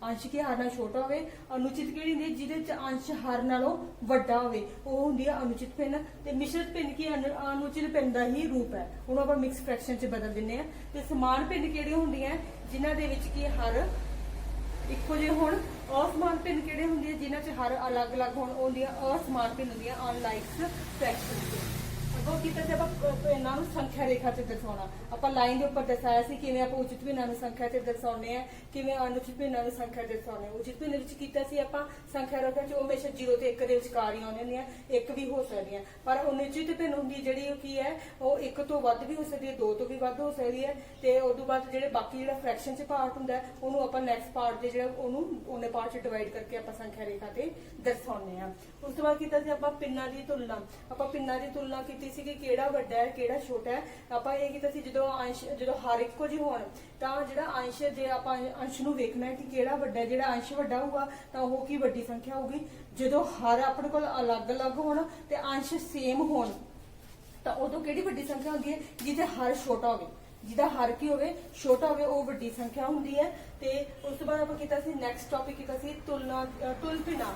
ਅੰਸ਼ ਕੀ ਹਰ ਨਾਲ ਛੋਟਾ ਹੋਵੇ। ਅਨੁਚਿਤ ਕਿਹੜੀ ਹੁੰਦੀ ਹੈ? ਜਿਹਦੇ ਚ ਅੰਸ਼ ਹਰ ਨਾਲੋਂ ਵੱਡਾ ਹੋਵੇ, ਉਹ ਹੁੰਦੀ ਹੈ ਅਨੁਚਿਤ ਭਿੰਨ। ਤੇ ਮਿਸ਼ਰਿਤ ਭਿੰਨ ਕੀ ਅਨੁਚਿਤ ਭਿੰਨ ਦਾ ਹੀ ਰੂਪ ਹੈ, ਉਹਨੂੰ ਆਪਾਂ ਮਿਕਸ ਫ੍ਰੈਕਸ਼ਨ ਚ ਬਦਲ ਦਿੰਦੇ ਆ। ਤੇ ਸਮਾਨ ਭਿੰਨ ਕਿਹੜੀਆਂ ਹੁੰਦੀਆਂ? ਜਿਨ੍ਹਾਂ ਦੇ ਵਿੱਚ ਕੀ ਹਰ ਇੱਕੋ ਜਿਹੇ ਹੋਣ। ਅਸਮਾਨ ਭਿੰਨ ਕਿਹੜੇ ਹੁੰਦੀ ਹੈ? ਜਿਨ੍ਹਾਂ 'ਚ ਹਰ ਅਲੱਗ-ਅਲੱਗ ਹੋਣ, ਉਹ ਹੁੰਦੀਆਂ ਅਸਮਾਨ ਭਿੰਨ ਹੁੰਦੀਆਂ, ਅਨਲਾਈਕ ਫ੍ਰੈਕਸ਼ਨ। ਅੱਗੋਂ ਕੀਤਾ ਸੀ ਆਪਾਂ ਇਹਨਾਂ ਨੂੰ ਸੰਖਿਆ ਰੇਖਾ 'ਚ ਦਰਸਾਉਣਾ। ਆਪਾਂ ਲਾਈਨ ਦੇ ਉੱਪਰ ਦਰਸਾਇਆ ਸੀ ਕਿਵੇਂ ਆਪਾਂ ਉਚਿਤ ਭਿੰਨਾਂ ਨੂੰ ਸੰਖਿਆ 'ਚ ਦਰਸਾਉਂਦੇ ਆ, ਕਿਵੇਂ ਅਨੁਚਿਤ ਭਿੰਨਾਂ ਨੂੰ ਸੰਖਿਆ 'ਚ ਦਰਸਾਉਂਦੇ ਆ। ਉਚਿਤ ਭਿੰਨ ਵਿੱਚ ਕੀਤਾ ਸੀ ਆਪਾਂ ਸੰਖਿਆ ਰੇਖਾ 'ਚ ਉਹ ਹਮੇਸ਼ਾ 0 ਤੇ 1 ਦੇ ਵਿਚਕਾਰ ਹੀ ਆਉਂਦੀਆਂ ਹੁੰਦੀਆਂ, 1 ਵੀ ਹੋ ਸਕਦੀਆਂ। ਪਰ ਅਨੁਚਿਤ ਭਿੰਨ ਹੁੰਦੀ ਜਿਹੜੀ ਉਹ ਕੀ ਹੈ? ਉਹ 1 ਤੋਂ ਵੱਧ ਵੀ ਹੋ ਸਕਦੀ ਹੈ, 2 ਤੋਂ ਵੀ ਵੱਧ ਹੋ ਸਕਦੀ ਹੈ। ਤੇ ਉਸ ਤੋਂ ਬਾਅਦ ਜਿਹੜੇ ਬਾਕੀ ਜਿਹੜਾ ਫ੍ਰੈਕਸ਼ਨ 'ਚ ਪਾਰਟ ਹੁੰਦਾ ਉਹਨੂੰ ਆਪਾਂ ਨੈਕਸਟ ਪਾਰਟ ਦੇ ਜਿਹੜਾ ਉਹਨੂੰ ਉਹਨੇ ਪਾਰਟ 'ਚ ਡਿਵਾਈਡ ਕਰਕੇ ਆਪਾਂ ਸੰਖਿਆ ਰੇਖਾ ਤੇ ਦਰਸਾਉਂਦੇ ਆ। ਉਸ ਤੋਂ ਬਾਅਦ ਕੀਤਾ ਸੀ ਆਪਾਂ ਪਿੰਨਾਂ ਦੀ ਤੁਲਨਾ। ਆਪਾਂ ਪਿੰਨਾਂ ਦੀ ਤੁਲਨਾ ਕੀਤੀ ਸੀ ਕਿ ਕਿਹੜਾ ਵੱਡਾ ਹੈ ਕਿਹੜਾ ਛੋਟਾ ਹੈ। ਆਪਾਂ ਇਹ ਕੀਤਾ ਸੀ ਜਦੋਂ ਹਰ ਇੱਕੋ ਜਿਹੇ ਹੋਣ ਤਾਂ ਜਿਹੜਾ ਅੰਸ਼, ਜੇ ਆਪਾਂ ਅੰਸ਼ ਨੂੰ ਵੇਖਣਾ ਹੈ ਕਿ ਕਿਹੜਾ ਵੱਡਾ ਹੈ, ਜਿਹੜਾ ਅੰਸ਼ ਵੱਡਾ ਹੋਊਗਾ ਤਾਂ ਉਹ ਕੀ ਵੱਡੀ ਸੰਖਿਆ ਹੋਊਗੀ। ਜਦੋਂ ਹਰ ਆਪਣੇ ਕੋਲ ਅਲੱਗ-ਅਲੱਗ ਹੋਣ ਤੇ ਅੰਸ਼ ਸੇਮ ਹੋਣ ਤਾਂ ਉਦੋਂ ਕਿਹੜੀ ਵੱਡੀ ਸੰਖਿਆ ਹੁੰਦੀ ਹੈ? ਜਿਹਦੇ ਹਰ ਛੋਟਾ ਹੋਵੇ, ਜਿਹਦਾ ਹਰ ਕੀ ਹੋਵੇ ਛੋਟਾ ਹੋਵੇ, ਉਹ ਵੱਡੀ ਸੰਖਿਆ ਹੁੰਦੀ ਹੈ। ਤੇ ਉਸ ਤੋਂ ਬਾਅਦ ਆਪਾਂ ਕੀਤਾ ਸੀ ਨੈਕਸਟ ਟੌਪਿਕ ਕੀਤਾ ਸੀ ਤੁਲ ਭਿੰਨਾਂ।